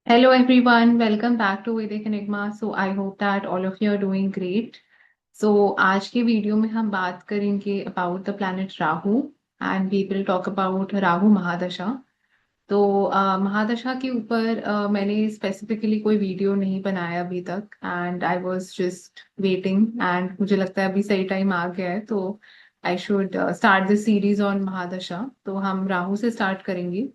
Hello everyone, welcome back to Vedic Enigma. So I hope that all of you are doing great. So आज के video में हम बात करेंगे about the planet Rahu and we will talk about Rahu महादशा. तो महादशा के ऊपर मैंने स्पेसिफिकली कोई वीडियो नहीं बनाया अभी तक and I was just waiting and मुझे लगता है अभी सही टाइम आ गया है तो I should start the series on mahadasha. तो हम राहु से स्टार्ट करेंगे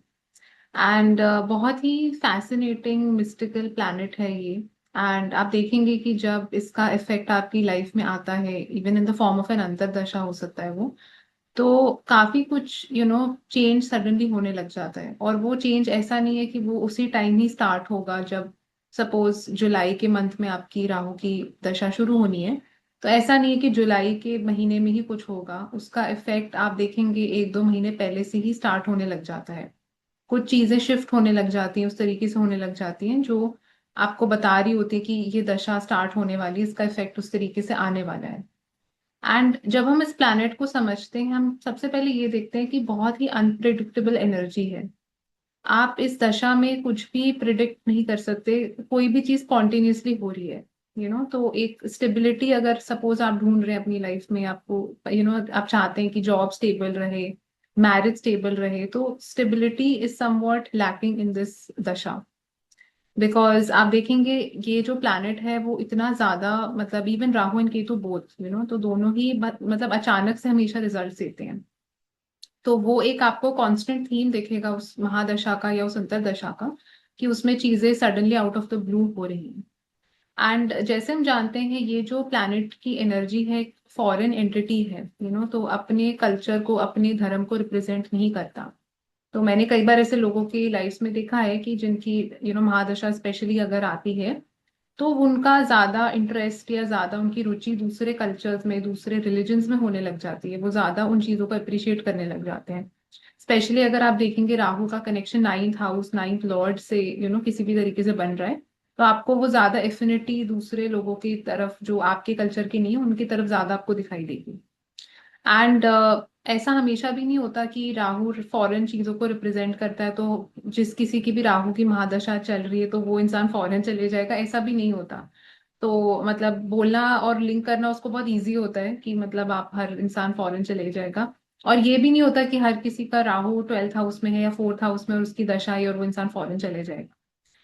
एंड बहुत ही फैसिनेटिंग मिस्टिकल प्लैनेट है ये. एंड आप देखेंगे कि जब इसका इफेक्ट आपकी लाइफ में आता है even in the form of an antardasha हो सकता है वो, तो काफी कुछ चेंज सडनली होने लग जाता है. और वो चेंज ऐसा नहीं है कि वो उसी टाइम ही स्टार्ट होगा जब सपोज जुलाई के मंथ में आपकी राहु की दशा शुरू होनी है. तो ऐसा नहीं है कि जुलाई के महीने में ही कुछ होगा, उसका इफेक्ट आप देखेंगे एक दो महीने पहले से ही स्टार्ट होने लग जाता है. कुछ चीजें शिफ्ट होने लग जाती हैं, उस तरीके से होने लग जाती हैं जो आपको बता रही होती है कि ये दशा स्टार्ट होने वाली है, इसका इफेक्ट उस तरीके से आने वाला है. एंड जब हम इस प्लैनेट को समझते हैं हम सबसे पहले ये देखते हैं कि बहुत ही अनप्रिडिक्टेबल एनर्जी है. आप इस दशा में कुछ भी प्रिडिक्ट नहीं कर सकते, कोई भी चीज स्पॉन्टेनियसली हो रही है. तो एक स्टेबिलिटी अगर सपोज आप ढूंढ रहे हैं अपनी लाइफ में, आपको आप चाहते हैं कि जॉब स्टेबल रहे, मैरिज स्टेबल रहे, तो stability is somewhat lacking in this दशा. बिकॉज आप देखेंगे ये जो प्लैनेट है वो इतना ज्यादा, मतलब even Rahu and Ketu both तो दोनों ही मतलब अचानक से हमेशा रिजल्ट देते हैं. तो वो एक आपको कांस्टेंट थीम दिखेगा उस महादशा का या उस अंतरदशा का, कि उसमें चीजें suddenly out of the blue हो रही हैं. एंड जैसे हम जानते हैं ये जो प्लैनेट की एनर्जी है फॉरेन एंटिटी है, तो अपने कल्चर को अपने धर्म को रिप्रेजेंट नहीं करता. तो मैंने कई बार ऐसे लोगों की लाइफ में देखा है कि जिनकी महादशा स्पेशली अगर आती है तो उनका ज्यादा इंटरेस्ट या ज्यादा उनकी रुचि दूसरे कल्चर्स में, दूसरे रिलीजन्स में होने लग जाती है. वो ज्यादा उन चीजों को अप्रिशिएट करने लग जाते हैं. स्पेशली अगर आप देखेंगे राहु का connection ninth house, ninth Lord से किसी भी तरीके से बन रहा है, तो आपको वो ज्यादा एफिनिटी दूसरे लोगों की तरफ जो आपके कल्चर की नहीं है उनकी तरफ ज्यादा आपको दिखाई देगी. एंड ऐसा हमेशा भी नहीं होता कि राहु फॉरेन चीजों को रिप्रेजेंट करता है तो जिस किसी की भी राहु की महादशा चल रही है तो वो इंसान फॉरेन चले जाएगा, ऐसा भी नहीं होता. तो मतलब बोलना और लिंक करना उसको बहुत इजी होता है कि मतलब आप हर इंसान फॉरेन चले जाएगा. और ये भी नहीं होता कि हर किसी का राहु ट्वेल्थ हाउस में है या फोर्थ हाउस में और उसकी दशा है और वो इंसान फॉरेन चले जाएगा.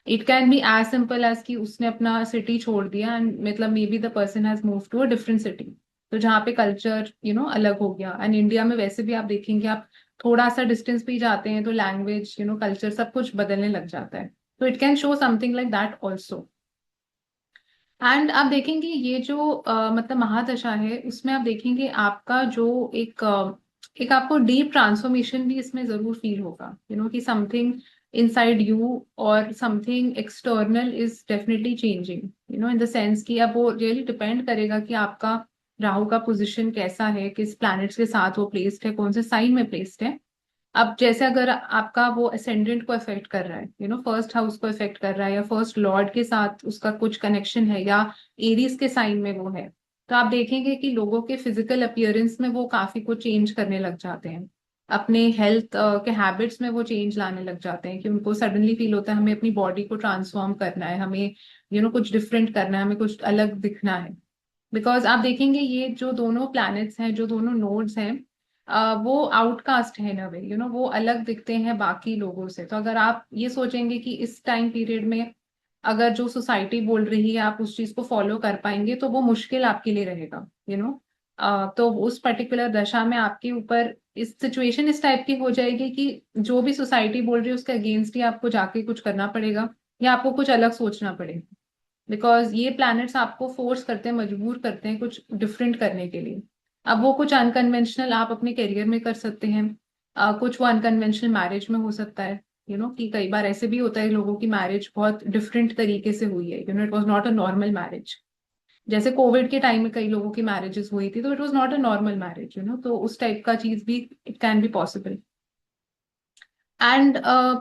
It can be as simple as कि उसने अपना सिटी छोड़ दिया एंड मतलब may be the person has move to a different city. तो जहाँ पे कल्चर अलग हो गया. एंड इंडिया में वैसे भी आप देखेंगे, आप थोड़ा सा डिस्टेंस पे ही जाते हैं तो लैंग्वेज कल्चर सब कुछ बदलने लग जाता है. तो it can show something like that also. And आप देखेंगे ये जो मतलब महादशा है उसमें आप देखेंगे आपका जो एक आपको डीप ट्रांसफॉर्मेशन भी इसमें जरूर फील होगा. कि समथिंग इनसाइड यू और something external is definitely changing, in the sense कि अब वो रियली डिपेंड करेगा कि आपका राहु का पोजीशन कैसा है, किस प्लैनेट्स के साथ वो प्लेस्ड है, कौन से साइन में प्लेस्ड है. अब जैसे अगर आपका वो असेंडेंट को अफेक्ट कर रहा है, फर्स्ट हाउस को अफेक्ट कर रहा है या फर्स्ट लॉर्ड के साथ उसका कुछ कनेक्शन है या एरीज के साइन में वो है, तो आप देखेंगे कि लोगों के फिजिकल अपीयरेंस में वो काफी कुछ चेंज करने लग जाते हैं. अपने हेल्थ के हैबिट्स में वो चेंज लाने लग जाते हैं कि उनको सडनली फील होता है हमें अपनी बॉडी को ट्रांसफॉर्म करना है, हमें कुछ डिफरेंट करना है, हमें कुछ अलग दिखना है. बिकॉज आप देखेंगे ये जो दोनों प्लैनेट्स हैं, जो दोनों नोड्स हैं, वो आउटकास्ट है ना वे, वो अलग दिखते हैं बाकी लोगों से. तो अगर आप ये सोचेंगे कि इस टाइम पीरियड में अगर जो सोसाइटी बोल रही है आप उस चीज को फॉलो कर पाएंगे तो वो मुश्किल आपके लिए रहेगा. तो उस पर्टिकुलर दशा में आपके ऊपर इस सिचुएशन इस टाइप की हो जाएगी कि जो भी सोसाइटी बोल रही है उसके अगेंस्ट ही आपको जाके कुछ करना पड़ेगा या आपको कुछ अलग सोचना पड़ेगा. बिकॉज ये प्लैनेट्स आपको फोर्स करते हैं, मजबूर करते हैं कुछ डिफरेंट करने के लिए. अब वो कुछ अनकन्वेंशनल आप अपने करियर में कर सकते हैं, कुछ वो अनकन्वेंशनल मैरिज में हो सकता है. कि कई बार ऐसे भी होता है लोगों की मैरिज बहुत डिफरेंट तरीके से हुई है, it was not a normal marriage. जैसे कोविड के टाइम में कई लोगों की मैरिजेस हुई थी तो it was not a normal marriage. तो उस टाइप का चीज भी it can be possible. And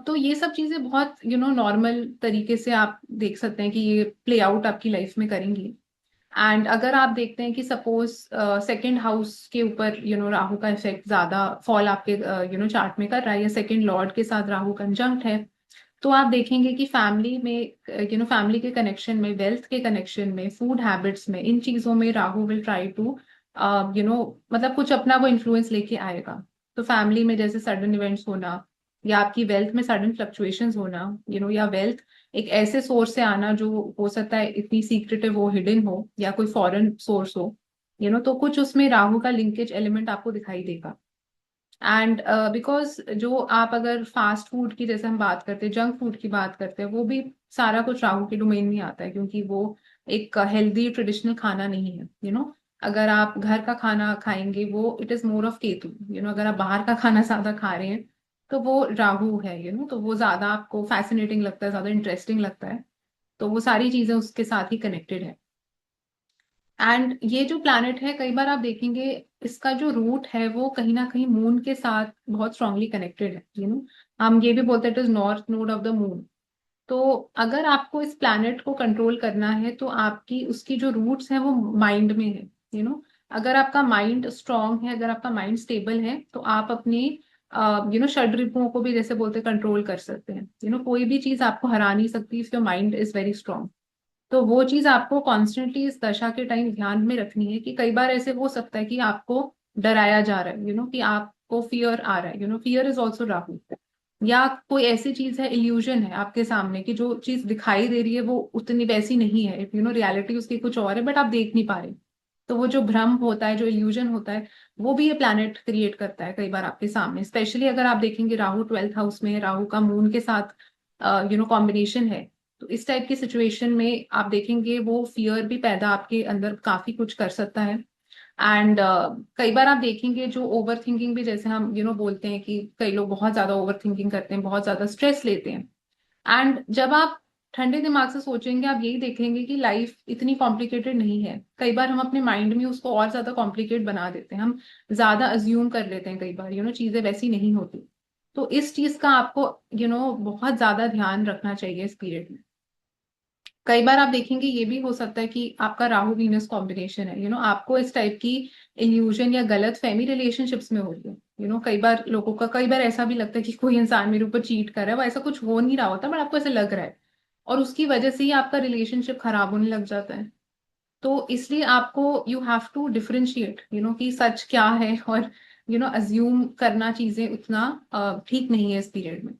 तो ये सब चीजें बहुत नॉर्मल तरीके से आप देख सकते हैं कि ये प्ले आउट आपकी लाइफ में करेंगी. एंड अगर आप देखते हैं कि सपोज सेकंड हाउस के ऊपर राहु का इफेक्ट ज्यादा फॉल आपके चार्ट में कर रहा है या सेकंड लॉर्ड के साथ राहु कंजंक्ट है, तो आप देखेंगे कि फैमिली में फैमिली के कनेक्शन में, वेल्थ के कनेक्शन में, फूड हैबिट्स में, इन चीजों में राहु विल ट्राई टू मतलब कुछ अपना वो इन्फ्लुएंस लेके आएगा। तो फैमिली में जैसे सडन इवेंट्स होना, या आपकी वेल्थ में सडन फ्लक्चुएशंस होना, या वेल्थ एक ऐसे सोर्स से आना जो हो सकता है इतनी सीक्रेटिव हो, हिडन हो, या कोई फॉरेन सोर्स हो, तो कुछ उसमें राहु का लिंकेज एलिमेंट आपको दिखाई देगा। एंड बिकॉज जो आप अगर फास्ट फूड की जैसे हम बात करते हैं, जंक फूड की बात करते हैं, वो भी सारा कुछ राहु के डोमेन में आता है, क्योंकि वो एक हेल्दी ट्रेडिशनल खाना नहीं है। अगर आप घर का खाना खाएंगे, वो it is more of Ketu. अगर आप बाहर का खाना ज्यादा खा रहे हैं, तो वो राहु है। तो वो ज्यादा आपको फैसिनेटिंग लगता है, ज्यादा इंटरेस्टिंग लगता है। तो वो सारी चीजें उसके साथ ही कनेक्टेड है। एंड ये जो प्लैनेट है, कई बार आप देखेंगे इसका जो रूट है वो कहीं ना कहीं मून के साथ बहुत स्ट्रांगली कनेक्टेड है। हम ये भी बोलते हैं it is north node of the moon. तो अगर आपको इस प्लैनेट को कंट्रोल करना है, तो आपकी उसकी जो रूट्स है वो माइंड में है। अगर आपका माइंड स्ट्रांग है, अगर आपका माइंड स्टेबल है, तो आप अपने षड रिपुओं को भी जैसे बोलते कंट्रोल कर सकते हैं। कोई भी चीज आपको हरा नहीं सकती if your mind is very strong. तो वो चीज आपको कॉन्स्टेंटली इस दशा के टाइम ध्यान में रखनी है कि कई बार ऐसे हो सकता है कि आपको डराया जा रहा है, कि आपको फियर आ रहा है। Fear is also Rahu. या कोई ऐसी चीज है, इल्यूजन है आपके सामने, कि जो चीज दिखाई दे रही है वो उतनी वैसी नहीं है, रियलिटी उसकी कुछ और है, बट आप देख नहीं पा रहे। तो वो जो भ्रम होता है, जो इल्यूजन होता है, वो भी ये प्लैनेट क्रिएट करता है कई बार आपके सामने। स्पेशली अगर आप देखेंगे राहु 12th हाउस में है, राहु का मून के साथ कॉम्बिनेशन है, तो इस टाइप की सिचुएशन में आप देखेंगे वो फियर भी पैदा आपके अंदर काफी कुछ कर सकता है। एंड कई बार आप देखेंगे जो ओवर थिंकिंग भी, जैसे हम बोलते हैं कि कई लोग बहुत ज्यादा ओवर थिंकिंग करते हैं, बहुत ज्यादा स्ट्रेस लेते हैं। एंड जब आप ठंडे दिमाग से सोचेंगे, आप यही देखेंगे कि लाइफ इतनी कॉम्प्लिकेटेड नहीं है। कई बार हम अपने माइंड में उसको और ज्यादा कॉम्प्लिकेट बना देते हैं, हम ज्यादा अज्यूम कर लेते हैं, कई बार चीजें वैसी नहीं होती। तो इस चीज का आपको बहुत ज्यादा ध्यान रखना चाहिए इस पीरियड में। कई बार आप देखेंगे ये भी हो सकता है कि आपका राहु वीनस कॉम्बिनेशन है, आपको इस टाइप की इल्यूजन या गलत फहमी रिलेशनशिप्स में हो रही है। कई बार लोगों का, कई बार ऐसा भी लगता है कि कोई इंसान मेरे ऊपर चीट कर रहा है, वो ऐसा कुछ हो नहीं रहा होता, बट आपको ऐसा लग रहा है, और उसकी वजह से ही आपका रिलेशनशिप खराब होने लग जाता है। तो इसलिए आपको यू हैव टू डिफरेंशिएट कि सच क्या है, और अज्यूम करना चीजें उतना ठीक नहीं है इस पीरियड में।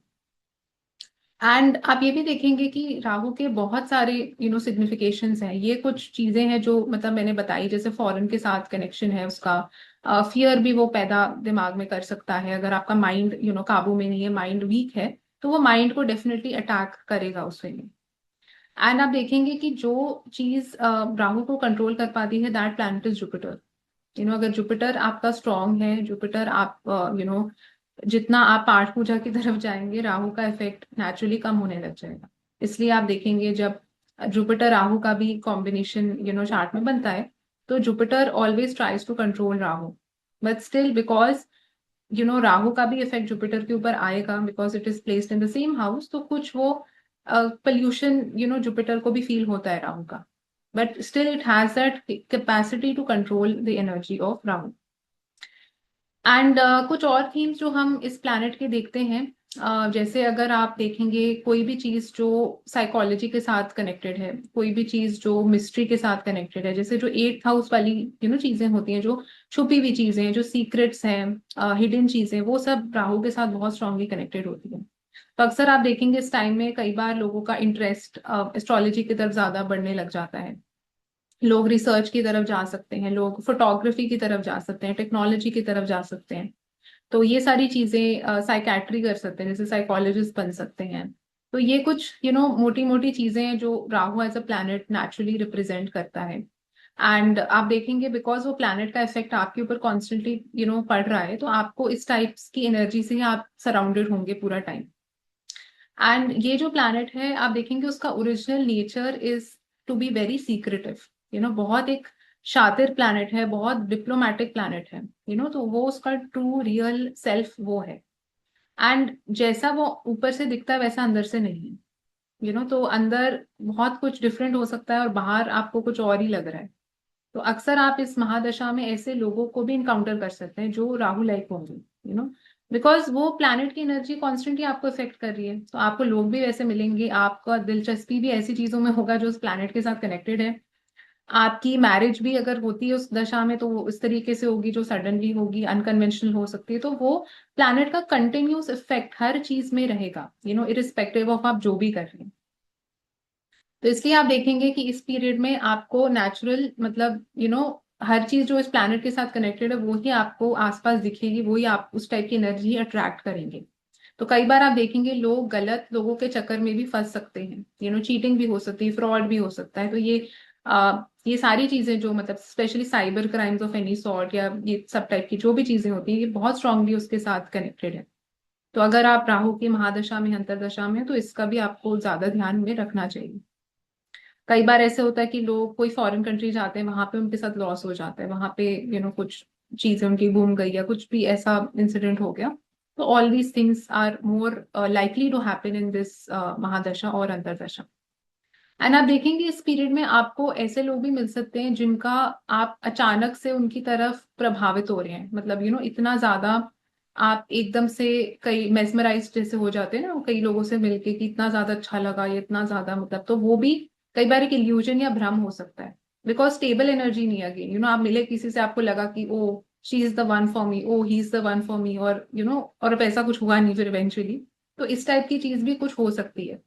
एंड आप ये भी देखेंगे कि राहु के बहुत सारे सिग्निफिकेशंस हैं। ये कुछ चीजें हैं जो मतलब मैंने बताई, जैसे फॉरेन के साथ कनेक्शन है उसका, फियर भी वो पैदा दिमाग में कर सकता है। अगर आपका माइंड काबू में नहीं है, माइंड वीक है, तो वो माइंड को डेफिनेटली अटैक करेगा उस वे में। एंड आप देखेंगे कि जो चीज राहु को कंट्रोल कर पाती है, दैट प्लैनेट इज जुपिटर। अगर जुपिटर आपका स्ट्रांग है, जुपिटर आप जितना आप पाठ पूजा की तरफ जाएंगे, राहु का इफेक्ट नेचुरली कम होने लग जाएगा। इसलिए आप देखेंगे जब जुपिटर राहु का भी कॉम्बिनेशन चार्ट में बनता है, तो Jupiter always tries to control Rahu. But still, because Rahu का भी इफेक्ट जुपिटर के ऊपर आएगा, because it is placed in the same house, तो कुछ वो पोल्यूशन जुपिटर को भी फील होता है राहु का। But still it has that capacity to control the energy of Rahu. And कुछ और थीम्स जो हम इस प्लैनेट के देखते हैं, जैसे अगर आप देखेंगे कोई भी चीज जो साइकोलॉजी के साथ कनेक्टेड है, कोई भी चीज जो मिस्ट्री के साथ कनेक्टेड है, जैसे जो 8th हाउस वाली चीजें होती हैं, जो छुपी हुई चीजें हैं, जो सीक्रेट्स हैं, हिडन चीजें, वो सब राहु के साथ बहुत स्ट्रांगली कनेक्टेड होती हैं। तो अक्सर आप देखेंगे इस टाइम में कई बार लोगों का इंटरेस्ट एस्ट्रोलॉजी की तरफ ज्यादा बढ़ने लग जाता है। लोग रिसर्च की तरफ जा सकते हैं, लोग फोटोग्राफी की तरफ जा सकते हैं, टेक्नोलॉजी की तरफ जा सकते हैं। तो ये सारी चीजें साइकैट्री कर सकते हैं, जैसे साइकोलॉजिस्ट बन सकते हैं। तो ये कुछ मोटी मोटी चीजें हैं जो Rahu as a planet naturally represent करता है। एंड आप देखेंगे बिकॉज वो प्लैनेट का इफेक्ट आपके ऊपर कॉन्स्टेंटली पड़ रहा है, तो आपको इस टाइप्स की एनर्जी से ही आप सराउंडेड होंगे पूरा टाइम। एंड ये जो प्लैनेट है, आप देखेंगे उसका original nature is to be very secretive. बहुत एक शातिर प्लैनेट है, बहुत डिप्लोमेटिक प्लैनेट है। तो वो उसका ट्रू रियल सेल्फ वो है। एंड जैसा वो ऊपर से दिखता है, वैसा अंदर से नहीं है। तो अंदर बहुत कुछ डिफरेंट हो सकता है, और बाहर आपको कुछ और ही लग रहा है। तो अक्सर आप इस महादशा में ऐसे लोगों को भी इनकाउंटर कर सकते हैं जो राहु लाइक होंगे। बिकॉज वो प्लैनेट की एनर्जी कॉन्स्टेंटली आपको इफेक्ट कर रही है, तो आपको लोग भी वैसे मिलेंगे, आपका दिलचस्पी भी ऐसी चीजों में होगा जो उस प्लैनेट के साथ कनेक्टेड है। आपकी मैरिज भी अगर होती है उस दशा में तो वो इस तरीके से होगी जो सडनली होगी, अनकन्वेंशनल हो सकती है, तो वो प्लैनेट का कंटिन्यूस इफेक्ट हर चीज में रहेगा, इरिस्पेक्टिव ऑफ आप जो भी कर रहे हैं। तो इसलिए आप देखेंगे कि इस पीरियड में आपको नेचुरल मतलब हर चीज जो इस प्लैनेट के साथ कनेक्टेड है वो ही आपको आसपास दिखेगी, वो ही आप उस टाइप की एनर्जी अट्रैक्ट करेंगे। तो कई बार आप देखेंगे लोग गलत लोगों के चक्कर में भी फंस सकते हैं, चीटिंग भी हो सकती है, फ्रॉड भी हो सकता है। तो ये सारी चीजें जो मतलब specially cyber crimes of any sort या ये सब टाइप की जो भी चीजें होती हैं ये बहुत स्ट्रांगली उसके साथ कनेक्टेड है। तो अगर आप राहु की महादशा में अंतरदशा में हैं, तो इसका भी आपको ज्यादा ध्यान में रखना चाहिए। कई बार ऐसे होता है कि लोग कोई फॉरेन कंट्री जाते हैं, वहां पे उनके साथ लॉस हो जाता है, वहां पे कुछ चीजें उनकी गुम गई या कुछ भी ऐसा इंसिडेंट हो गया। तो all these things are more likely to happen in this mahadasha और अंतरदशा। एंड आप देखेंगे इस पीरियड में आपको ऐसे लोग भी मिल सकते हैं जिनका आप अचानक से उनकी तरफ प्रभावित हो रहे हैं, मतलब इतना ज्यादा आप एकदम से कई मेस्मराइज जैसे हो जाते हैं ना कई लोगों से मिलके कि इतना ज्यादा अच्छा लगा, ये इतना ज्यादा मतलब, तो वो भी कई बार एक इल्यूजन या भ्रम हो सकता है। बिकॉज स्टेबल एनर्जी नहीं है अगेन, आप मिले किसी से, आपको लगा कि oh she is the one for me, oh he is the one for me, और और अब ऐसा कुछ हुआ नहीं फिर इवेंचुअली। तो इस टाइप की चीज भी कुछ हो सकती है।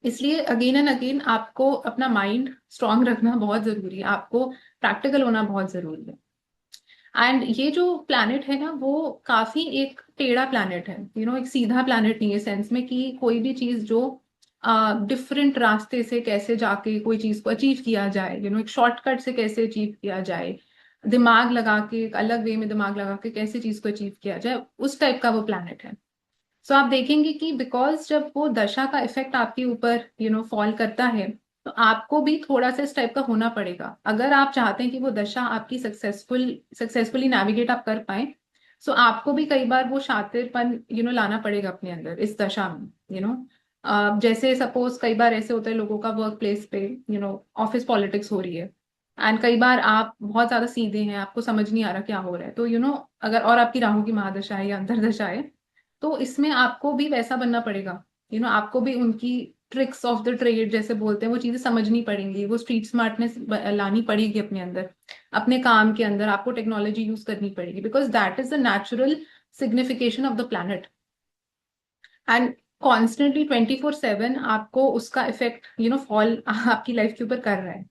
इसलिए अगेन एंड अगेन आपको अपना माइंड स्ट्रांग रखना बहुत जरूरी है, आपको प्रैक्टिकल होना बहुत जरूरी है। एंड ये जो प्लैनेट है ना वो काफी एक टेढ़ा प्लैनेट है, एक सीधा प्लैनेट नहीं है सेंस में कि कोई भी चीज जो डिफरेंट रास्ते से कैसे जाके कोई चीज को अचीव किया जाए, एक शॉर्टकट से कैसे अचीव किया जाए, दिमाग लगा के एक अलग वे में दिमाग लगा के कैसे चीज को अचीव किया जाए, उस टाइप का वो प्लैनेट है। सो आप देखेंगे कि बिकॉज जब वो दशा का इफेक्ट आपके ऊपर फॉल करता है, तो आपको भी थोड़ा सा इस टाइप का होना पड़ेगा अगर आप चाहते हैं कि वो दशा आपकी सक्सेसफुली नेविगेट आप कर पाए। सो आपको भी कई बार वो शातिरपन लाना पड़ेगा अपने अंदर इस दशा में। जैसे सपोज कई बार ऐसे होता है लोगों का वर्क प्लेस पे ऑफिस पॉलिटिक्स हो रही है, एंड कई बार आप बहुत ज्यादा सीधे हैं, आपको समझ नहीं आ रहा क्या हो रहा है, तो अगर और आपकी राहु की महादशा है या अंतरदशा है, तो इसमें आपको भी वैसा बनना पड़ेगा। आपको भी उनकी ट्रिक्स ऑफ द ट्रेड जैसे बोलते हैं वो चीजें समझनी पड़ेंगी, वो स्ट्रीट स्मार्टनेस लानी पड़ेगी अपने अंदर, अपने काम के अंदर आपको टेक्नोलॉजी यूज करनी पड़ेगी, because that is the natural signification of the planet. And constantly 24/7 आपको उसका इफेक्ट फॉल आपकी लाइफ के ऊपर कर रहा है।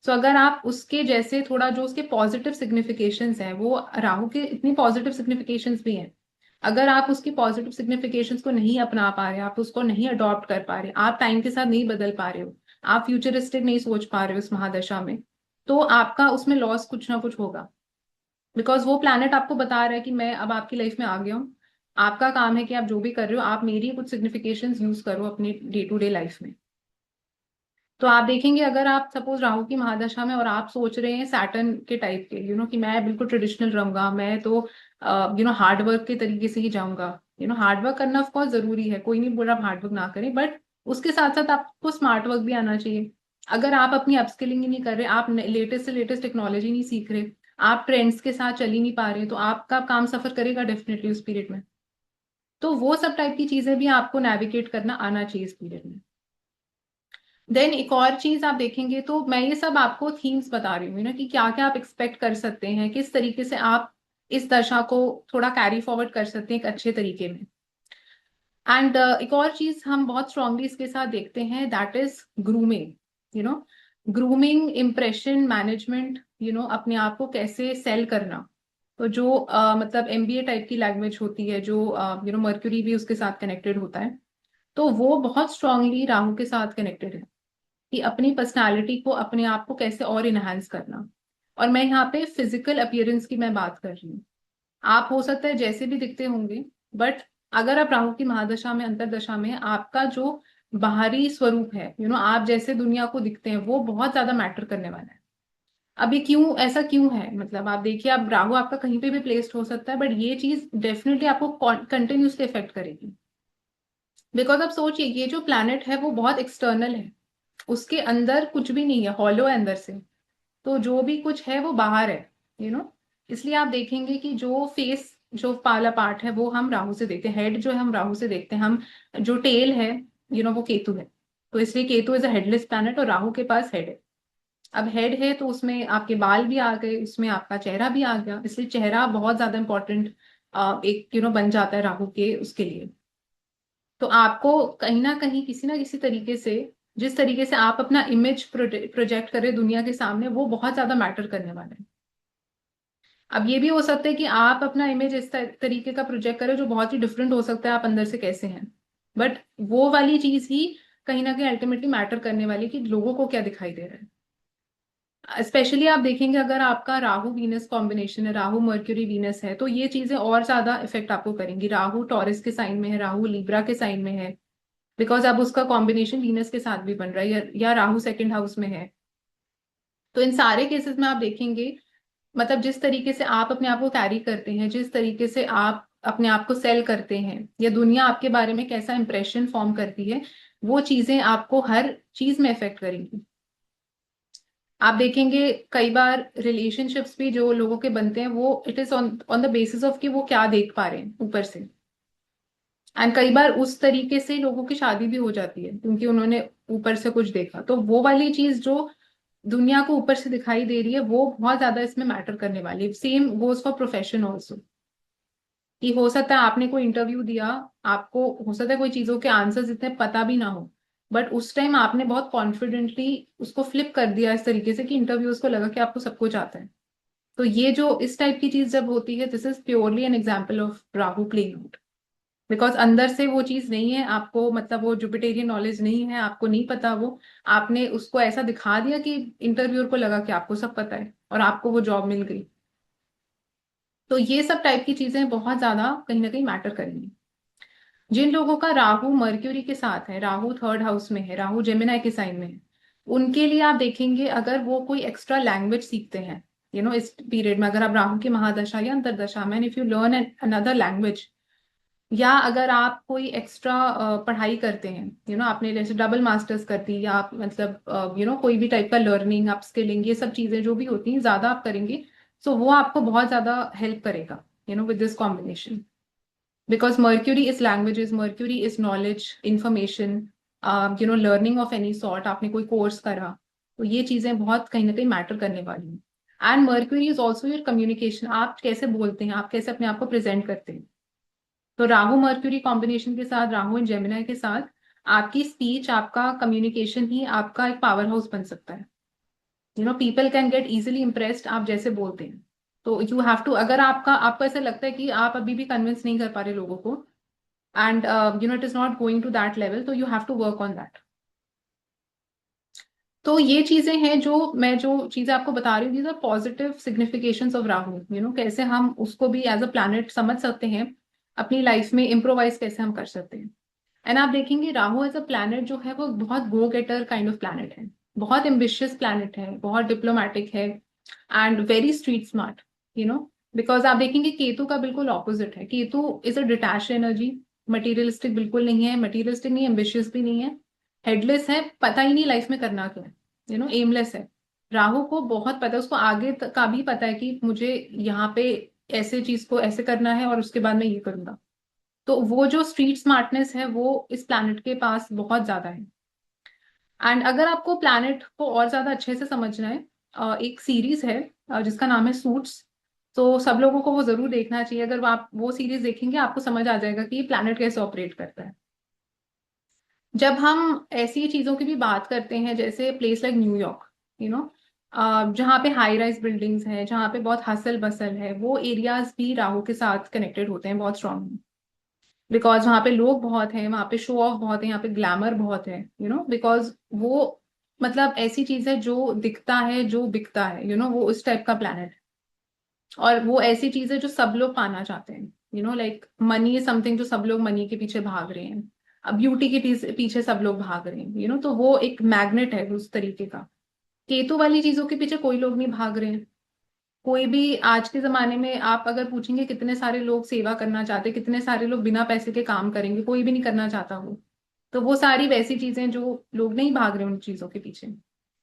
सो अगर आप उसके जैसे थोड़ा जो उसके पॉजिटिव सिग्निफिकेशंस हैं, वो राहु के इतनी पॉजिटिव सिग्निफिकेशंस भी हैं, अगर आप उसकी पॉजिटिव सिग्निफिकेशंस को नहीं अपना पा रहे, आप उसको नहीं अडॉप्ट कर पा रहे, आप टाइम के साथ नहीं बदल पा रहे हो, आप फ्यूचरिस्टिक नहीं सोच पा रहे हो उस महादशा में, तो आपका उसमें लॉस कुछ ना कुछ होगा। बिकॉज वो प्लैनेट आपको बता रहा है कि मैं अब आपकी लाइफ में आ गया हूँ, आपका काम है कि आप जो भी कर रहे हो आप मेरी कुछ सिग्निफिकेशंस यूज करो अपनी डे टू डे लाइफ में। तो आप देखेंगे अगर आप सपोज राहु की महादशा में और आप सोच रहे हैं सैटर्न के टाइप के कि मैं बिल्कुल ट्रेडिशनल रहूंगा, मैं तो हार्ड वर्क के तरीके से ही जाऊंगा। हार्ड वर्क करना ऑफ कोर्स जरूरी है, कोई नहीं बोल रहा आप हार्ड वर्क ना करें, बट उसके साथ साथ आपको स्मार्ट वर्क भी आना चाहिए। अगर आप अपनी अपस्किलिंग ही नहीं कर रहे, आप लेटेस्ट से लेटेस्ट टेक्नोलॉजी नहीं सीख रहे, आप ट्रेंड्स के साथ चल ही नहीं पा रहे, तो आपका काम सफर करेगा डेफिनेटली उस पीरियड में। तो वो सब टाइप की चीजें भी आपको नेविगेट करना आना चाहिए इस पीरियड में। देन एक और चीज आप देखेंगे, तो मैं ये सब आपको थीम्स बता रही हूँ ना कि क्या क्या आप एक्सपेक्ट कर सकते हैं, किस तरीके से आप इस दशा को थोड़ा कैरी फॉरवर्ड कर सकते हैं एक अच्छे तरीके में। एंड एक और चीज हम बहुत स्ट्रांगली इसके साथ देखते हैं, that is grooming. You know grooming, impression management, अपने आप को कैसे सेल करना। तो जो मतलब एमबीए टाइप की लैंग्वेज होती है, जो मर्क्यूरी भी उसके साथ कनेक्टेड होता है, तो वो बहुत स्ट्रांगली राहु के साथ कनेक्टेड है कि अपनी पर्सनालिटी को, अपने आप को कैसे और इनहांस करना। और मैं यहाँ पे फिजिकल अपीयरेंस की मैं बात कर रही हूँ। आप हो सकता है जैसे भी दिखते होंगे, बट अगर आप राहु की महादशा में अंतरदशा में हैं, आपका जो बाहरी स्वरूप है, आप जैसे दुनिया को दिखते हैं वो बहुत ज्यादा मैटर करने वाला है। अब ये क्यों, ऐसा क्यों है, मतलब आप देखिए, आप राहु आपका कहीं पे भी प्लेस्ड हो सकता है, बट ये चीज डेफिनेटली आपको कंटिन्यूसली इफेक्ट करेगी। बिकॉज आप सोचिए ये जो प्लैनेट है वो बहुत एक्सटर्नल है, उसके अंदर कुछ भी नहीं है, हॉलो है अंदर से। तो जो भी कुछ है वो बाहर है। यू नो इसलिए आप देखेंगे कि जो फेस जो वाला पार्ट है वो हम राहु से देखते हैं, हेड जो है हम राहु से देखते हैं, हम जो टेल है वो केतु है। तो इसलिए Ketu is a headless planet और राहु के पास हेड है। अब हेड है तो उसमें आपके बाल भी आ गए, उसमें आपका चेहरा भी आ गया, इसलिए चेहरा बहुत ज्यादा इंपॉर्टेंट एक बन जाता है राहु के उसके लिए। तो आपको कहीं ना किसी तरीके से, जिस तरीके से आप अपना इमेज प्रोजेक्ट करें दुनिया के सामने, वो बहुत ज्यादा मैटर करने वाला है। अब ये भी हो सकता है कि आप अपना इमेज इस तरीके का प्रोजेक्ट करें जो बहुत ही डिफरेंट हो सकता है आप अंदर से कैसे हैं, बट वो वाली चीज ही कहीं ना कहीं अल्टीमेटली मैटर करने वाली है कि लोगों को क्या दिखाई दे रहा है। स्पेशली आप देखेंगे अगर आपका राहु वीनस कॉम्बिनेशन है, राहु मर्क्यूरी वीनस है, तो ये चीजें और ज्यादा इफेक्ट आपको करेंगी। राहु टॉरस के साइन में है, राहु लिब्रा के साइन में है, बिकॉज अब उसका कॉम्बिनेशन वीनस के साथ भी बन रहा है, या राहु सेकंड हाउस में है। तो इन सारे केसेस में आप देखेंगे, मतलब जिस तरीके से आप अपने आप को कैरी करते हैं, जिस तरीके से आप अपने आप को सेल करते हैं, या दुनिया आपके बारे में कैसा इंप्रेशन फॉर्म करती है, वो चीजें आपको हर चीज में इफेक्ट करेंगी। आप देखेंगे कई बार रिलेशनशिप्स भी जो लोगों के बनते हैं वो it is on on the basis of कि वो क्या देख पा रहे हैं ऊपर से। एंड कई बार उस तरीके से लोगों की शादी भी हो जाती है क्योंकि उन्होंने ऊपर से कुछ देखा। तो वो वाली चीज जो दुनिया को ऊपर से दिखाई दे रही है वो बहुत ज्यादा इसमें मैटर करने वाली है। Same goes for profession also, कि हो सकता है आपने कोई इंटरव्यू दिया, आपको हो सकता है कोई चीजों के आंसर्स इतने पता भी ना हो, बट उस टाइम आपने बहुत कॉन्फिडेंटली उसको फ्लिप कर दिया इस तरीके से कि इंटरव्यूज को लगा कि आपको सब कुछ आता है। तो ये जो इस टाइप की चीज जब होती है, this is purely an example of Rahu playing out. Because अंदर से वो चीज नहीं है आपको, मतलब वो जुपिटेरियन नॉलेज नहीं है, आपको नहीं पता वो, आपने उसको ऐसा दिखा दिया कि इंटरव्यूअर को लगा कि आपको सब पता है और आपको वो जॉब मिल गई। तो ये सब टाइप की चीजें बहुत ज्यादा कहीं ना कहीं मैटर करेंगी। जिन लोगों का राहु मर्क्यूरी के साथ है, राहु थर्ड हाउस में है, राहु जेमिनाई के साइन में है, उनके लिए आप देखेंगे अगर वो कोई एक्स्ट्रा लैंग्वेज सीखते हैं इस पीरियड में, अगर आप राहु की महादशा या अंतरदशा में, if you learn another language, या अगर आप कोई एक्स्ट्रा पढ़ाई करते हैं, आपने जैसे डबल मास्टर्स कर दी, या आप मतलब कोई भी टाइप का लर्निंग अपस्किलिंग, ये सब चीजें जो भी होती हैं ज्यादा आप करेंगे, सो वो आपको बहुत ज्यादा हेल्प करेगा with this combination. Because mercury is languages, mercury is knowledge, information, learning of any sort, आपने कोई कोर्स करा, तो ये चीजें बहुत कहीं ना कहीं मैटर करने वाली हैं। And mercury is also your communication, आप कैसे बोलते हैं, आप कैसे अपने आप को प्रेजेंट करते हैं। तो राहु मर्क्यूरी कॉम्बिनेशन के साथ, राहु एंड जेमिनाई के साथ, आपकी स्पीच, आपका कम्युनिकेशन ही आपका एक पावर हाउस बन सकता है। People can get easily impressed आप जैसे बोलते हैं। तो यू हैव टू, अगर आपको ऐसा लगता है कि आप अभी भी कन्विंस नहीं कर पा रहे लोगों को, and it is not going to that level, तो you have to work on that. तो ये चीजें हैं जो चीजें आपको बता रही हूँ, these are positive significations of Rahu. कैसे हम उसको भी एज अ प्लैनेट समझ सकते हैं, अपनी लाइफ में इम्प्रोवाइज कैसे हम कर सकते हैं। एंड आप देखेंगे राहु एज अ प्लैनेट जो है वो बहुत गो गेटर काइंड ऑफ प्लैनेट है, बहुत एम्बिशियस प्लैनेट है, बहुत डिप्लोमेटिक है, and very street smart. You know because आप देखेंगे केतु का बिल्कुल ऑपोजिट है। Ketu is a detach energy, materialistic बिल्कुल नहीं है, मटीरियलिस्टिक नहीं, एम्बिशियस भी नहीं है, हेडलेस है, पता ही नहीं लाइफ में करना क्या है, एमलेस है। राहु को बहुत पता है, उसको आगे का भी पता है कि मुझे यहाँ पे ऐसे चीज को ऐसे करना है और उसके बाद मैं ये करूंगा। तो वो जो स्ट्रीट स्मार्टनेस है वो इस प्लैनेट के पास बहुत ज्यादा है। एंड अगर आपको प्लैनेट को और ज्यादा अच्छे से समझना है, एक सीरीज है जिसका नाम है सूट्स। तो सब लोगों को वो जरूर देखना चाहिए। अगर आप वो सीरीज देखेंगे आपको समझ आ जाएगा कि प्लैनेट कैसे ऑपरेट करता है। जब हम ऐसी चीजों की भी बात करते हैं जैसे place like New York, you know जहाँ पे हाई राइज बिल्डिंग्स हैं, जहाँ पे बहुत हसल बसल है, वो एरियाज भी राहु के साथ कनेक्टेड होते हैं बहुत स्ट्रांगली। बिकॉज वहां पे लोग बहुत हैं, वहां पे शो ऑफ बहुत है, यहाँ पे ग्लैमर बहुत है, बिकॉज वो मतलब ऐसी चीज है जो दिखता है जो बिकता है, वो उस टाइप का प्लैनेट है। और वो ऐसी चीज है जो सब लोग पाना चाहते हैं, लाइक मनी इज समथिंग जो सब लोग मनी के पीछे भाग रहे हैं, अब ब्यूटी के पीछे सब लोग भाग रहे हैं, तो वो एक मैग्नेट है उस तरीके का। केतु वाली चीजों के पीछे कोई लोग नहीं भाग रहे हैं। कोई भी आज के जमाने में आप अगर पूछेंगे कितने सारे लोग सेवा करना चाहते हैं, कितने सारे लोग बिना पैसे के काम करेंगे, कोई भी नहीं करना चाहता वो। तो वो सारी वैसी चीजें जो लोग नहीं भाग रहे उन चीजों के पीछे,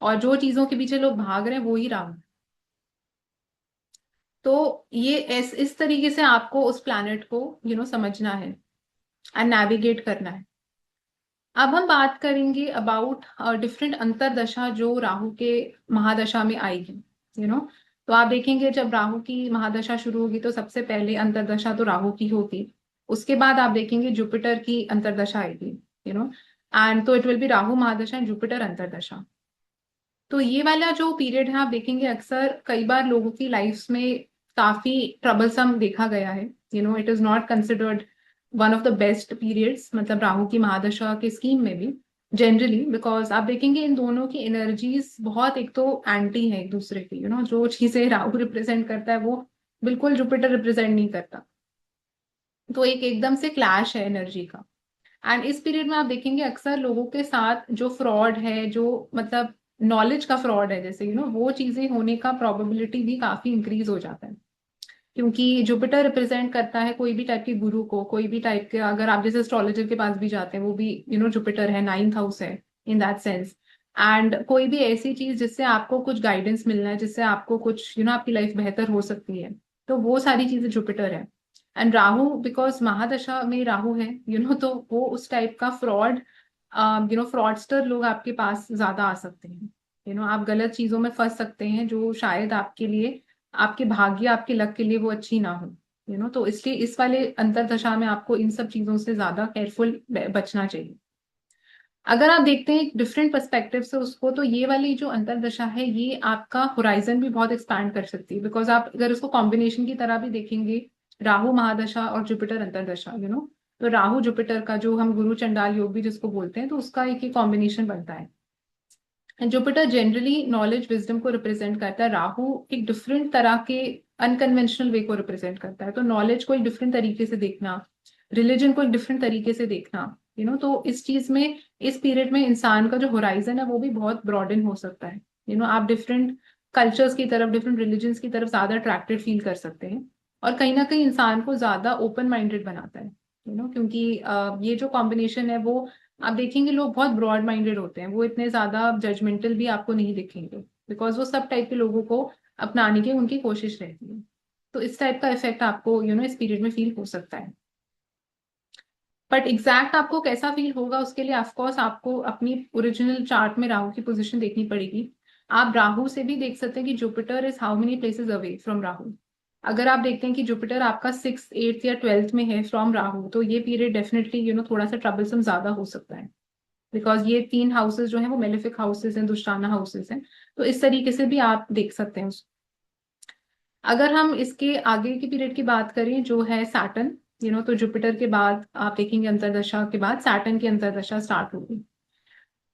और जो चीजों के पीछे लोग भाग रहे हैं वो ही राहु है। तो ये इस तरीके से आपको उस प्लैनेट को समझना है एंड नेविगेट करना है। अब हम बात करेंगे अबाउट डिफरेंट अंतरदशा जो राहु के महादशा में आएगी। तो आप देखेंगे जब राहु की महादशा शुरू होगी तो सबसे पहले अंतरदशा तो राहु की होगी। उसके बाद आप देखेंगे जुपिटर की अंतरदशा आएगी। एंड तो it will be Rahu mahadasha and Jupiter antardasha. तो ये वाला जो पीरियड है आप देखेंगे अक्सर कई बार लोगों की लाइफ में काफी ट्रबलसम देखा गया है। It is not considered one of the best periods, मतलब राहु की महादशा के स्कीम में भी जनरली, बिकॉज आप देखेंगे इन दोनों की एनर्जीज बहुत एक तो एंटी है एक दूसरे की। जो चीजें राहु रिप्रेजेंट करता है वो बिल्कुल जुपिटर रिप्रेजेंट नहीं करता। तो एक एकदम से क्लैश है एनर्जी का। एंड इस पीरियड में आप देखेंगे अक्सर लोगों के साथ जो फ्रॉड है, जो मतलब नॉलेज का फ्रॉड है, जैसे वो चीजें होने का प्रोबेबिलिटी भी काफी इंक्रीज हो जाता है। क्योंकि जुपिटर रिप्रेजेंट करता है कोई भी टाइप के गुरु को, कोई भी टाइप के, अगर आप जैसे एस्ट्रोलॉजर के पास भी जाते हैं वो भी जुपिटर है, 9th हाउस है इन दैट सेंस। एंड कोई भी ऐसी चीज जिससे आपको कुछ गाइडेंस मिलना है, जिससे आपको कुछ आपकी लाइफ बेहतर हो सकती है, तो वो सारी चीजें जुपिटर है। एंड राहु बिकॉज महादशा में राहु है, तो वो उस टाइप का फ्रॉड, फ्रॉडस्टर लोग आपके पास ज्यादा आ सकते हैं। आप गलत चीजों में फंस सकते हैं जो शायद आपके लिए, आपके भाग्य, आपके लक के लिए वो अच्छी ना हो। तो इसलिए इस वाले अंतरदशा में आपको इन सब चीजों से ज्यादा केयरफुल बचना चाहिए। अगर आप देखते हैं डिफरेंट पर्सपेक्टिव से उसको, तो ये वाली जो अंतरदशा है ये आपका होराइजन भी बहुत एक्सपैंड कर सकती है। बिकॉज आप अगर उसको कॉम्बिनेशन की तरह भी देखेंगे, राहु महादशा और जुपिटर अंतरदशा, तो राहु जुपिटर का जो हम गुरु चंडाल योग भी जिसको बोलते हैं, तो उसका एक ही कॉम्बिनेशन बनता है। जुपिटर जनरली नॉलेज विजडम को रिप्रेजेंट करता है, राहु एक डिफरेंट तरह के अनकन्वेंशनल वे को रिप्रेजेंट करता है। तो नॉलेज को एक डिफरेंट तरीके से देखना, रिलीजन को एक डिफरेंट तरीके से देखना, तो इस चीज में, इस पीरियड में इंसान का जो होराइजन है वो भी बहुत ब्रॉडन हो सकता है। आप डिफरेंट कल्चर्स की तरफ, डिफरेंट रिलीजन्स की तरफ ज्यादा अट्रैक्टेड फील कर सकते हैं। और कहीं ना कहीं इंसान को ज्यादा ओपन माइंडेड बनाता है। क्योंकि ये जो कॉम्बिनेशन है वो, आप देखेंगे लोग बहुत ब्रॉड माइंडेड होते हैं, वो इतने ज्यादा जजमेंटल भी आपको नहीं दिखेंगे, बिकॉज वो सब टाइप के लोगों को अपनाने की उनकी कोशिश रहती है। तो इस टाइप का इफेक्ट आपको इस पीरियड में फील हो सकता है। बट एग्जैक्ट आपको कैसा फील होगा उसके लिए ऑफकोर्स आपको अपनी ओरिजिनल चार्ट में राहु की पोजीशन देखनी पड़ेगी। आप राहु से भी देख सकते हैं कि Jupiter is how many places away from Rahu. अगर आप देखते हैं कि जुपिटर आपका 6th 8th या 12th में है फ्रॉम राहु, तो ये पीरियड डेफिनेटली थोड़ा सा ट्रबलसम ज्यादा हो सकता है। बिकॉज ये 3 हाउसेस जो है वो मेलेफिक हाउसेस हैं, दुष्टाना हाउसेस हैं। तो इस तरीके से भी आप देख सकते हैं उसको। अगर हम इसके आगे की पीरियड की बात करें जो है सैटर्न, तो जुपिटर के बाद आप देखेंगे अंतरदशा के बाद सैटर्न की अंतरदशा स्टार्ट होगी।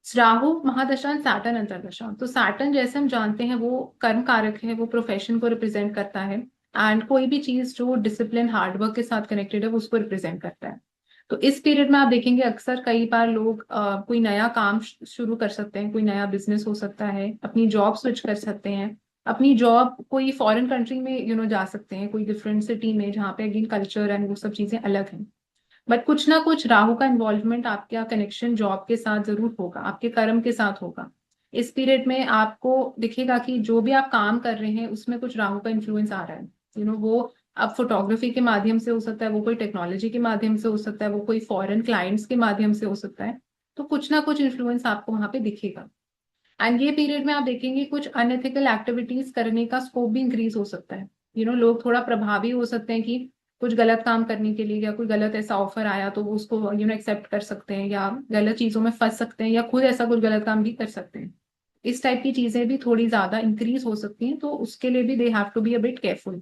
राहु महादशा सैटर्न अंतरदशा, तो सैटर्न जैसे हम जानते हैं वो कर्म कारक है, वो प्रोफेशन को रिप्रेजेंट करता है। एंड कोई भी चीज जो डिसिप्लिन हार्डवर्क के साथ कनेक्टेड है वो उसको रिप्रेजेंट करता है। तो इस पीरियड में आप देखेंगे अक्सर कई बार लोग कोई नया काम शुरू कर सकते हैं, कोई नया बिजनेस हो सकता है, अपनी जॉब स्विच कर सकते हैं, अपनी जॉब कोई फॉरेन कंट्री में जा सकते हैं, कोई डिफरेंट सिटी में जहाँ पे अगेन कल्चर एंड वो सब चीजें अलग हैं। बट कुछ ना कुछ राहु का इन्वॉल्वमेंट, आपका कनेक्शन जॉब के साथ जरूर होगा, आपके कर्म के साथ होगा। इस पीरियड में आपको दिखेगा कि जो भी आप काम कर रहे हैं उसमें कुछ राहु का इन्फ्लुएंस आ रहा है। वो अब फोटोग्राफी के माध्यम से हो सकता है, वो कोई टेक्नोलॉजी के माध्यम से हो सकता है, वो कोई फॉरेन क्लाइंट्स के माध्यम से हो सकता है। तो कुछ ना कुछ इन्फ्लुएंस आपको वहां पे दिखेगा। एंड ये पीरियड में आप देखेंगे कुछ अनएथिकल एक्टिविटीज करने का स्कोप भी इंक्रीज हो सकता है। लोग थोड़ा प्रभावी हो सकते हैं कि कुछ गलत काम करने के लिए, या कोई गलत ऐसा ऑफर आया तो वो उसको एक्सेप्ट कर सकते हैं, या गलत चीजों में फंस सकते हैं, या खुद ऐसा कुछ गलत काम भी कर सकते हैं। इस टाइप की चीजें भी थोड़ी ज्यादा इंक्रीज हो सकती हैं, तो उसके लिए भी they have to be a bit careful.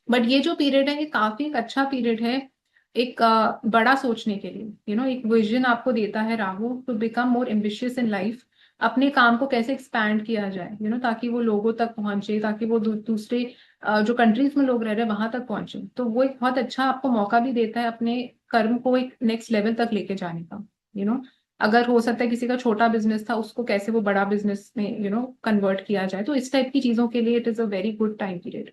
But ये जो पीरियड है ये काफी एक अच्छा पीरियड है, एक बड़ा सोचने के लिए। एक विजन आपको देता है Rahu, to become more ambitious in life. अपने काम को कैसे एक्सपैंड किया जाए, ताकि वो लोगों तक पहुंचे, ताकि वो दूसरे जो कंट्रीज में लोग रह रहे हैं वहां तक पहुंचे। तो वो एक बहुत अच्छा आपको मौका भी देता है अपने कर्म को एक नेक्स्ट लेवल तक लेके जाने का। अगर हो सकता है किसी का छोटा बिजनेस था उसको कैसे वो बड़ा बिजनेस में कन्वर्ट किया जाए, तो इस टाइप की चीजों के लिए it is a very good time period.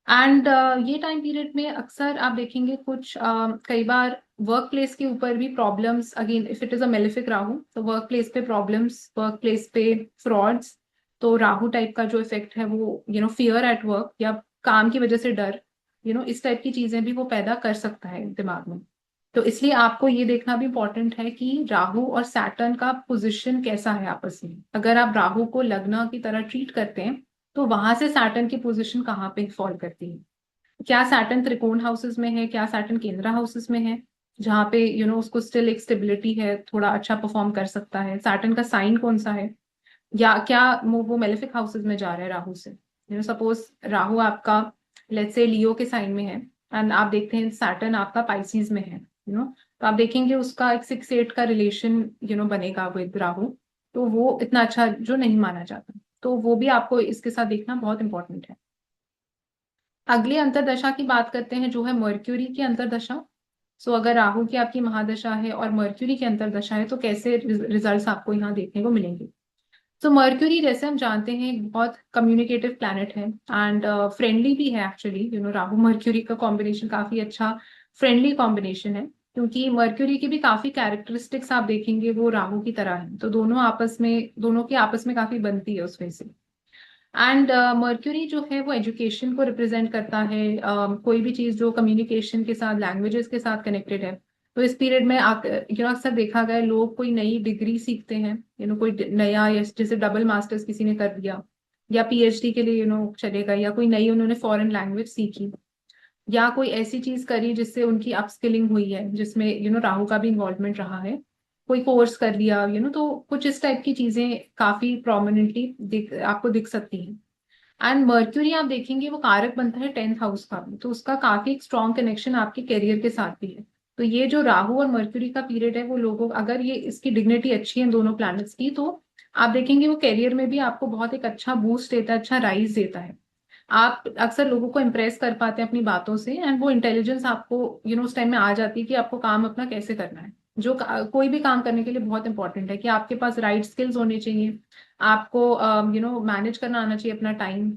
And ये टाइम पीरियड में अक्सर आप देखेंगे कुछ कई बार वर्क प्लेस के ऊपर भी problems, again if it is a malefic Rahu, तो वर्क प्लेस पे प्रॉब्लम्स, वर्क प्लेस पे फ्रॉड्स, तो राहु टाइप का जो इफेक्ट है वो फियर एट वर्क या काम की वजह से डर, इस टाइप की चीजें भी वो पैदा कर सकता है दिमाग में। तो इसलिए आपको ये देखना भी इंपॉर्टेंट है कि राहु और सैटर्न का पोजीशन कैसा है आपस में। अगर आप राहु को लग्न की तरह ट्रीट करते हैं तो वहां से सैटर्न की पोजीशन कहाँ पे फॉल करती है। क्या सैटर्न त्रिकोण हाउसेस में है, क्या सैटर्न केंद्र हाउसेस में है, जहाँ पे उसको स्टिल एक स्टेबिलिटी है, थोड़ा अच्छा परफॉर्म कर सकता है। सैटर्न का साइन कौन सा है, या क्या वो मेलेफिक हाउसेस में जा रहा है राहु से। सपोज राहु आपका लेट्स से लियो के साइन में है एंड आप देखते हैं सैटर्न आपका पाइसिस में है, तो आप देखेंगे उसका एक 6-8 का रिलेशन बनेगा विद राहु। तो वो इतना अच्छा जो नहीं माना जाता, तो वो भी आपको इसके साथ देखना बहुत इंपॉर्टेंट है। अगली अंतरदशा की बात करते हैं जो है मर्क्यूरी की अंतरदशा। सो अगर राहु की आपकी महादशा है और मर्क्यूरी की अंतरदशा है तो कैसे रिजल्ट्स आपको यहाँ देखने को मिलेंगे। तो मर्क्यूरी जैसे हम जानते हैं एक बहुत कम्युनिकेटिव प्लैनेट है एंड फ्रेंडली भी है एक्चुअली। राहु मर्क्यूरी का कॉम्बिनेशन काफी अच्छा फ्रेंडली कॉम्बिनेशन है, क्योंकि मर्क्यूरी की भी काफी कैरेक्टरिस्टिक्स आप देखेंगे वो राहु की तरह है, तो दोनों की आपस में काफी बनती है उस वजह से। एंड मर्क्यूरी जो है वो एजुकेशन को रिप्रेजेंट करता है, कोई भी चीज जो कम्युनिकेशन के साथ लैंग्वेजेस के साथ कनेक्टेड है। तो इस पीरियड में अक्सर देखा गया है लोग कोई नई डिग्री सीखते हैं, कोई नया, या जैसे डबल मास्टर्स किसी ने कर लिया या पीएचडी के लिए चले गए, या कोई नई उन्होंने फॉरेन लैंग्वेज सीखी, या कोई ऐसी चीज करी जिससे उनकी अपस्किलिंग हुई है जिसमें राहु का भी इन्वॉल्वमेंट रहा है, कोई कोर्स कर लिया, तो कुछ इस टाइप की चीजें काफी प्रोमिनेंटली आपको दिख सकती हैं। एंड मर्क्यूरी आप देखेंगे वो कारक बनता है 10th हाउस का, तो उसका काफी स्ट्रॉन्ग कनेक्शन आपके करियर के साथ भी है। तो ये जो राहु और मर्क्यूरी का पीरियड है वो लोगों, अगर ये इसकी डिग्निटी अच्छी है दोनों प्लैनेट्स की, तो आप देखेंगे वो करियर में भी आपको बहुत एक अच्छा बूस्ट देता है, अच्छा राइज देता है। आप अक्सर लोगों को इम्प्रेस कर पाते हैं अपनी बातों से एंड वो इंटेलिजेंस आपको उस टाइम में आ जाती है कि आपको काम अपना कैसे करना है, जो कोई भी काम करने के लिए बहुत इंपॉर्टेंट है कि आपके पास राइट स्किल्स होने चाहिए। आपको मैनेज करना आना चाहिए अपना टाइम,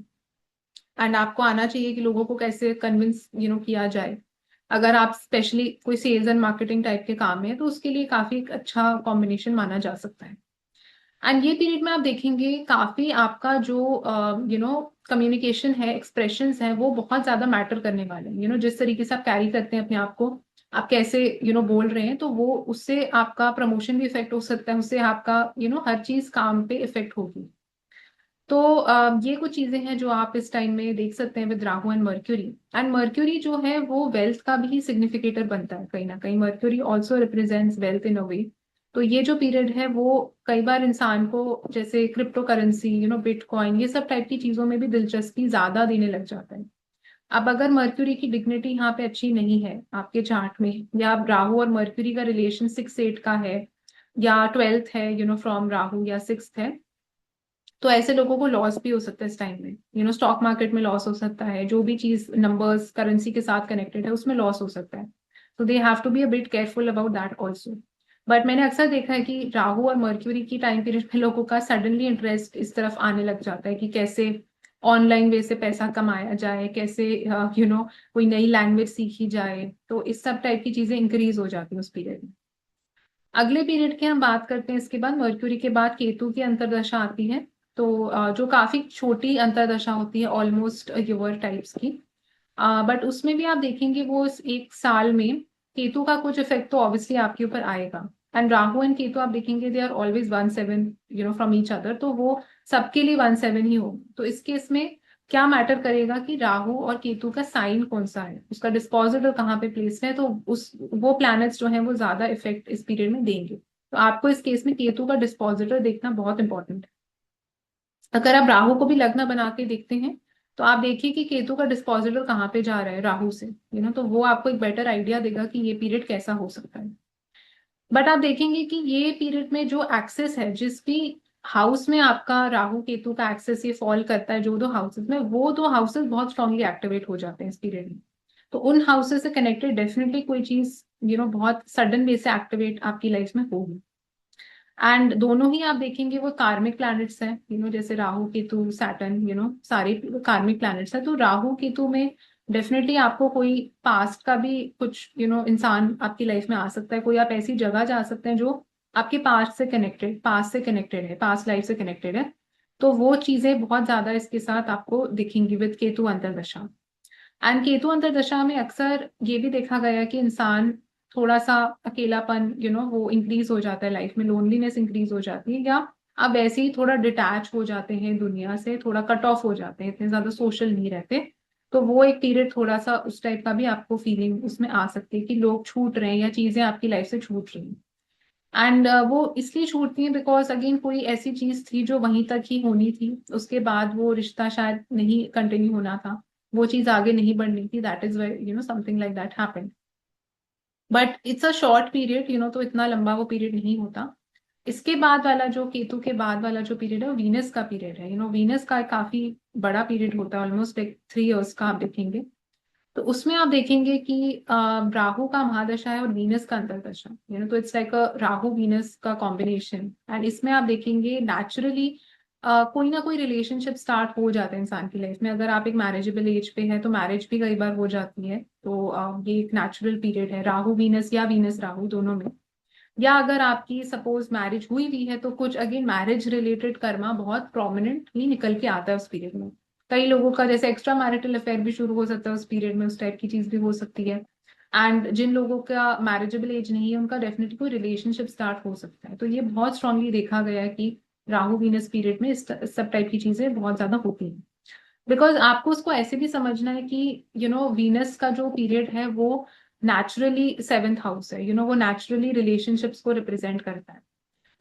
एंड आपको आना चाहिए कि लोगों को कैसे कन्विंस किया जाए। अगर आप स्पेशली कोई सेल्स एंड मार्केटिंग टाइप के काम में है तो उसके लिए काफी एक अच्छा कॉम्बिनेशन माना जा सकता है। एंड ये पीरियड में आप देखेंगे काफी आपका जो कम्युनिकेशन है, एक्सप्रेशंस है, वो बहुत ज्यादा मैटर करने वाले हैं। जिस तरीके से आप कैरी करते हैं अपने आप को, आप कैसे बोल रहे हैं, तो वो उससे आपका प्रमोशन भी इफेक्ट हो सकता है, उससे आपका हर चीज काम पे इफेक्ट होगी। तो ये कुछ चीजें हैं जो आप इस टाइम में देख सकते हैं with Rahu and mercury. And mercury जो है वो वेल्थ का भी सिग्निफिकेटर बनता है कहीं ना कहीं। Mercury also represents wealth in a way. तो ये जो पीरियड है वो कई बार इंसान को जैसे क्रिप्टो करेंसी, बिटकॉइन, ये सब टाइप की चीजों में भी दिलचस्पी ज्यादा देने लग जाता है। अब अगर मर्क्यूरी की डिग्निटी यहाँ पे अच्छी नहीं है आपके चार्ट में, या राहु और मर्क्यूरी का रिलेशन 6-8 का है, या 12th है फ्रॉम राहु, या 6th है, तो ऐसे लोगों को लॉस भी हो सकता है इस टाइम में। स्टॉक मार्केट में लॉस हो सकता है, जो भी चीज नंबर्स करेंसी के साथ कनेक्टेड है उसमें लॉस हो सकता है। तो they have to be a bit careful about that also. But मैंने अक्सर देखा है कि राहु और मर्क्यूरी की टाइम पीरियड में लोगों का सडनली इंटरेस्ट इस तरफ आने लग जाता है कि कैसे ऑनलाइन वे से पैसा कमाया जाए, कैसे कोई नई लैंग्वेज सीखी जाए, तो इस सब टाइप की चीजें इंक्रीज हो जाती है उस पीरियड में। अगले पीरियड की हम बात करते हैं, इसके बाद मर्क्यूरी के बाद केतु की अंतर्दशा आती है। तो जो काफी छोटी अंतर्दशा होती है, ऑलमोस्ट ईयर टाइप्स की, बट उसमें भी आप देखेंगे वो इस एक साल में केतु का कुछ इफेक्ट तो ऑब्वियसली आपके ऊपर आएगा। एंड राहु एंड केतु आप देखेंगे they are always 1/7 from each other, तो वो सबके लिए 1/7 ही हो। तो इस केस में क्या मैटर करेगा कि राहु और केतु का साइन कौन सा है, उसका डिस्पोजिटर कहाँ पे प्लेस है, तो उस वो प्लैनेट्स जो है वो ज्यादा इफेक्ट इस पीरियड में देंगे। तो आपको इस केस में केतु का डिस्पोजिटर देखना बहुत इंपॉर्टेंट है। अगर आप राहु को भी लग्न बना के देखते हैं तो आप देखिए कि केतु का डिस्पोजिटर कहाँ पे जा रहा है राहु से, तो वो आपको एक बेटर आइडिया देगा कि ये पीरियड कैसा हो सकता है। बट आप देखेंगे कि ये पीरियड में जो एक्सेस है, जिस भी हाउस में आपका राहु केतु का एक्सेस ये फॉल करता है, जो दो हाउसेस में, वो दो हाउसेस बहुत स्ट्रांगली एक्टिवेट हो जाते हैं इस पीरियड में। तो उन हाउसेस से कनेक्टेड डेफिनेटली कोई चीज बहुत सडन वे से एक्टिवेट आपकी लाइफ में होगी। एंड दोनों ही आप देखेंगे वो कार्मिक प्लैनेट्स हैं, जैसे राहु केतु सैटर्न, सारे कार्मिक प्लैनेट्स हैं। तो राहु केतु में डेफिनेटली आपको कोई पास्ट का भी कुछ इंसान आपकी लाइफ में आ सकता है, कोई आप ऐसी जगह जा सकते हैं जो आपके पास्ट से कनेक्टेड है, पास्ट लाइफ से कनेक्टेड है। तो वो चीजें बहुत ज्यादा इसके साथ आपको दिखेंगी विद केतु अंतर्दशा। एंड केतु अंतर्दशा में अक्सर ये भी देखा गया कि इंसान थोड़ा सा अकेलापन वो इंक्रीज हो जाता है लाइफ में, लोनलीनेस इंक्रीज हो जाती है, या अब ऐसे ही थोड़ा डिटैच हो जाते हैं दुनिया से, थोड़ा कट ऑफ हो जाते हैं, इतने ज्यादा सोशल नहीं रहते। तो वो एक पीरियड थोड़ा सा उस टाइप का भी आपको फीलिंग उसमें आ सकती है कि लोग छूट रहे हैं या चीजें आपकी लाइफ से छूट रही हैं। एंड वो इसलिए छूटती है बिकॉज अगेन कोई ऐसी चीज थी जो वहीं तक ही होनी थी, उसके बाद वो रिश्ता शायद नहीं कंटिन्यू होना था, वो चीज आगे नहीं बढ़नी थी, that is why something like that happened. But it's a short period, तो इतना लंबा वो पीरियड नहीं होता। इसके बाद वाला जो केतु के बाद वाला जो पीरियड है वो वीनस का पीरियड है। वीनस का काफी बड़ा पीरियड होता है, ऑलमोस्ट लाइक 3 इयर्स का आप देखेंगे। तो उसमें आप देखेंगे कि राहु का महादशा है और वीनस का अंतर्दशा, तो it's like a Rahu Venus का कॉम्बिनेशन। एंड इसमें आप देखेंगे नेचुरली कोई ना कोई रिलेशनशिप स्टार्ट हो जाता है इंसान की लाइफ में। अगर आप एक मैरिजेबल एज पे है तो मैरिज भी कई बार हो जाती है। तो ये एक नेचुरल पीरियड है राहु वीनस या वीनस राहु दोनों में। या अगर आपकी सपोज मैरिज हुई भी है तो कुछ अगेन मैरिज रिलेटेड कर्मा बहुत प्रोमिनेंटली निकल के आता है उस पीरियड में। कई लोगों का जैसे एक्स्ट्रा मैरिटल अफेयर भी शुरू हो सकता है उस पीरियड में, उस टाइप की चीज भी हो सकती है। एंड जिन लोगों का मैरिजेबल एज नहीं है उनका डेफिनेटली कोई रिलेशनशिप स्टार्ट हो सकता है। तो ये बहुत स्ट्रांगली देखा गया है कि राहु वीनस पीरियड में इस सब टाइप की चीजें बहुत ज्यादा होती हैं। बिकॉज आपको उसको ऐसे भी समझना है कि वीनस का जो पीरियड है वो नेचुरली 7th हाउस है, वो नेचुरली रिलेशनशिप्स को रिप्रेजेंट करता है।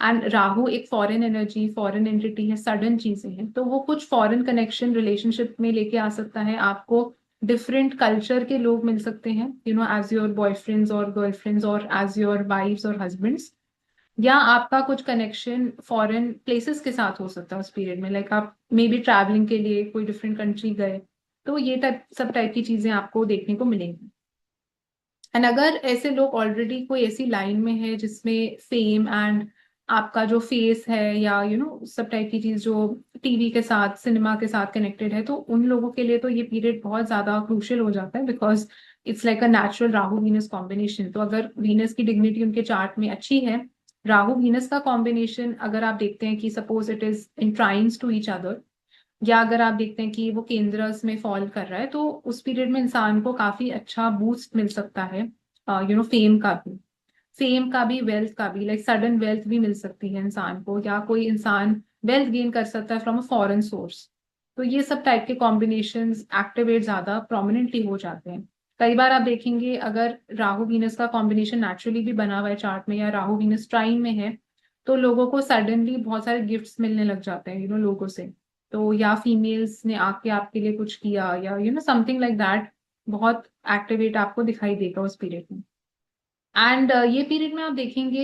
एंड राहु एक फॉरेन एनर्जी, फॉरेन एंटिटी है, सडन चीजें हैं, तो वो कुछ फॉरेन कनेक्शन रिलेशनशिप में लेके आ सकता है आपको। डिफरेंट कल्चर के लोग मिल सकते हैं एज योर बॉयफ्रेंड्स और गर्लफ्रेंड्स और एज योर वाइफ्स और हस्बैंड्स। या आपका कुछ कनेक्शन फॉरेन प्लेसेस के साथ हो सकता है उस पीरियड में, लाइक आप मे बी ट्रैवलिंग के लिए कोई डिफरेंट कंट्री गए। तो ये टाइप सब टाइप की चीजें आपको देखने को मिलेंगी। एंड अगर ऐसे लोग ऑलरेडी कोई ऐसी लाइन में है जिसमें फेम एंड आपका जो फेस है या सब टाइप की चीज जो टीवी के साथ सिनेमा के साथ कनेक्टेड है, तो उन लोगों के लिए तो ये पीरियड बहुत ज्यादा क्रूशियल हो जाता है because it's like a natural Rahu Venus combination. तो अगर वीनस की डिग्निटी उनके चार्ट में अच्छी है, राहु वीनस का कॉम्बिनेशन अगर आप देखते हैं कि suppose it is in trines to each other, या अगर आप देखते हैं कि वो केंद्रस में फॉल कर रहा है, तो उस पीरियड में इंसान को काफी अच्छा बूस्ट मिल सकता है फेम का भी, वेल्थ का भी, लाइक सडन वेल्थ भी मिल सकती है इंसान को, या कोई इंसान वेल्थ गेन कर सकता है फ्रॉम अ फॉरेन सोर्स। तो ये सब टाइप के कॉम्बिनेशंस एक्टिवेट ज्यादा प्रोमिनेंटली हो जाते हैं। कई बार आप देखेंगे अगर राहु वीनस का कॉम्बिनेशन नेचुरली भी बना हुआ है चार्ट में, या राहु वीनस ट्राइन में है, तो लोगों को सडनली बहुत सारे गिफ्ट्स मिलने लग जाते हैं लोगों से। तो या फीमेल्स ने आके आपके लिए कुछ किया, या समथिंग लाइक दैट, बहुत एक्टिवेट आपको दिखाई देगा उस पीरियड में। एंड ये पीरियड में आप देखेंगे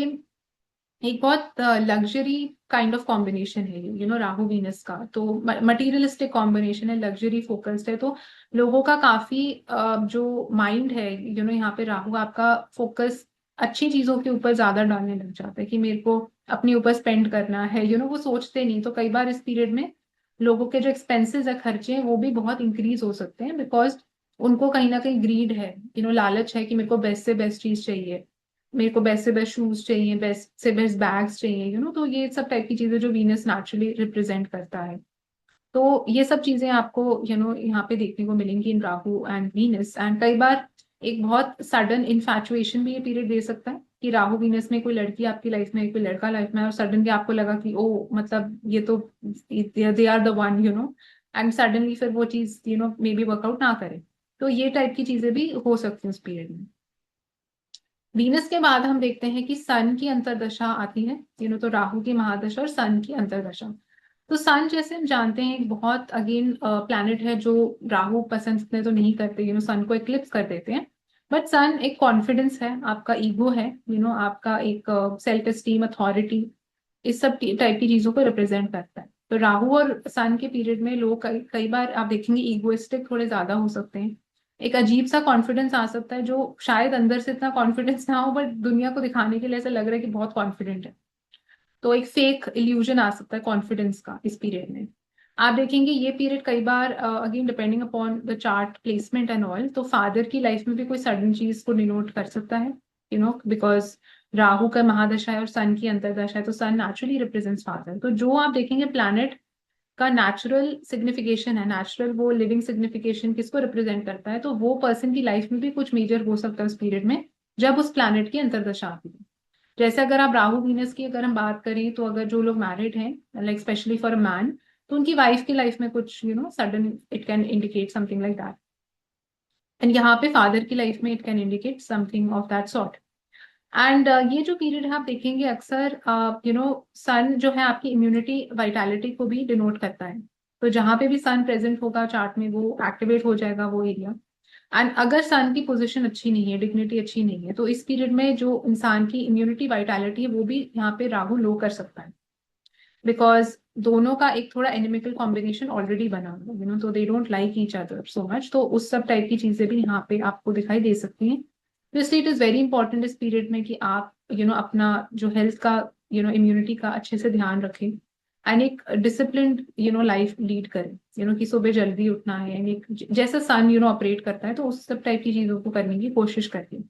एक बहुत लग्जरी काइंड ऑफ कॉम्बिनेशन है ये, राहु वीनस का। तो मटीरियलिस्टिक कॉम्बिनेशन है, लग्जरी फोकस्ड है। तो लोगों का काफी जो माइंड है, यहाँ पे राहु आपका फोकस अच्छी चीजों के ऊपर ज्यादा डालने लग जाता है कि मेरे को अपने ऊपर स्पेंड करना है, वो सोचते नहीं। तो कई बार इस पीरियड में लोगों के जो एक्सपेंसेस है, खर्चे हैं, वो भी बहुत इंक्रीज हो सकते हैं बिकॉज उनको कहीं ना कहीं ग्रीड है, लालच है कि मेरे को बेस्ट से बेस्ट चीज चाहिए, मेरे को बेस्ट से बेस्ट शूज चाहिए, बेस्ट से बेस्ट बैग्स चाहिए, तो ये सब टाइप की चीजें जो वीनस नेचुरली रिप्रेजेंट करता है। तो ये सब चीजें आपको यहाँ पे देखने को मिलेंगी इन राहु एंड वीनस। एंड कई बार एक बहुत सडन इन्फैचुएशन भी ये पीरियड दे सकता है कि राहु वीनस में कोई लड़की आपकी लाइफ में है, कोई लड़का लाइफ में है, और सडनली आपको लगा कि ओ मतलब ये तो they are the one, and suddenly फिर वो चीज मे बी वर्कआउट ना करे। तो ये टाइप की चीजें भी हो सकती है उस पीरियड में। वीनस के बाद हम देखते हैं कि सन की अंतर्दशा आती है, तो राहु की महादशा और सन की अंतर्दशा। तो सन जैसे हम जानते हैं एक बहुत अगेन प्लैनेट है जो राहु पसंद इतने तो नहीं करते, सन को एक्लिप्स कर देते हैं। बट सन एक कॉन्फिडेंस है, आपका ईगो है, आपका एक सेल्फ एस्टीम, अथॉरिटी, इस सब टाइप की चीजों को रिप्रेजेंट करता है। तो राहु और सन के पीरियड में लोग कई बार आप देखेंगे ईगोइस्टिक थोड़े ज्यादा हो सकते हैं। एक अजीब सा कॉन्फिडेंस आ सकता है जो शायद अंदर से इतना कॉन्फिडेंस ना हो, बट दुनिया को दिखाने के लिए ऐसा लग रहा है कि बहुत कॉन्फिडेंट है। तो एक फेक इल्यूजन आ सकता है कॉन्फिडेंस का इस पीरियड में। आप देखेंगे ये पीरियड कई बार again depending upon the chart placement and all, तो फादर की लाइफ में भी कोई सडन चीज को डिनोट कर सकता है, बिकॉज राहु का महादशा है और सन की अंतर्दशा है, तो सन नेचुरली रिप्रेजेंट्स फादर। तो जो आप देखेंगे प्लैनेट का नेचुरल सिग्निफिकेशन है, नेचुरल वो लिविंग सिग्निफिकेशन किसको रिप्रेजेंट करता है, तो वो पर्सन की लाइफ में भी कुछ मेजर हो सकता है उस पीरियड में जब उस प्लैनेट की अंतर्दशा आती है। जैसे अगर आप राहु वीनस की अगर हम बात करें, तो अगर जो लोग मैरिड हैं, like specially for a man, तो उनकी वाइफ की लाइफ में कुछ sudden it can indicate something like that. And यहाँ पे फादर की लाइफ में it can indicate something of that sort. And ये जो पीरियड है आप देखेंगे अक्सर सन जो है आपकी इम्यूनिटी वाइटैलिटी को भी डिनोट करता है। तो जहां पे भी सन प्रेजेंट होगा चार्ट में, वो एक्टिवेट हो जाएगा वो एरिया। एंड अगर सन की पोजीशन अच्छी नहीं है, डिग्निटी अच्छी नहीं है, तो इस पीरियड में जो इंसान की इम्यूनिटी वाइटैलिटी है वो भी यहाँ पे राहु लो कर सकता है। बिकॉज दोनों का एक थोड़ा एनिमिकल कॉम्बिनेशन ऑलरेडी बना हुआ है, तो they don't like each other so much. तो उस सब टाइप की चीजें भी यहाँ पे आपको दिखाई दे सकती हैं। तो इसलिए इट इज वेरी इंपॉर्टेंट इस पीरियड में कि आप अपना जो हेल्थ का इम्यूनिटी का अच्छे से ध्यान रखें। एंड एक डिसिप्लिन्ड लाइफ लीड करें, कि सुबह जल्दी उठना है, and एक जैसा सन ऑपरेट करता है, तो उस सब टाइप की चीजों को करने की कोशिश करें।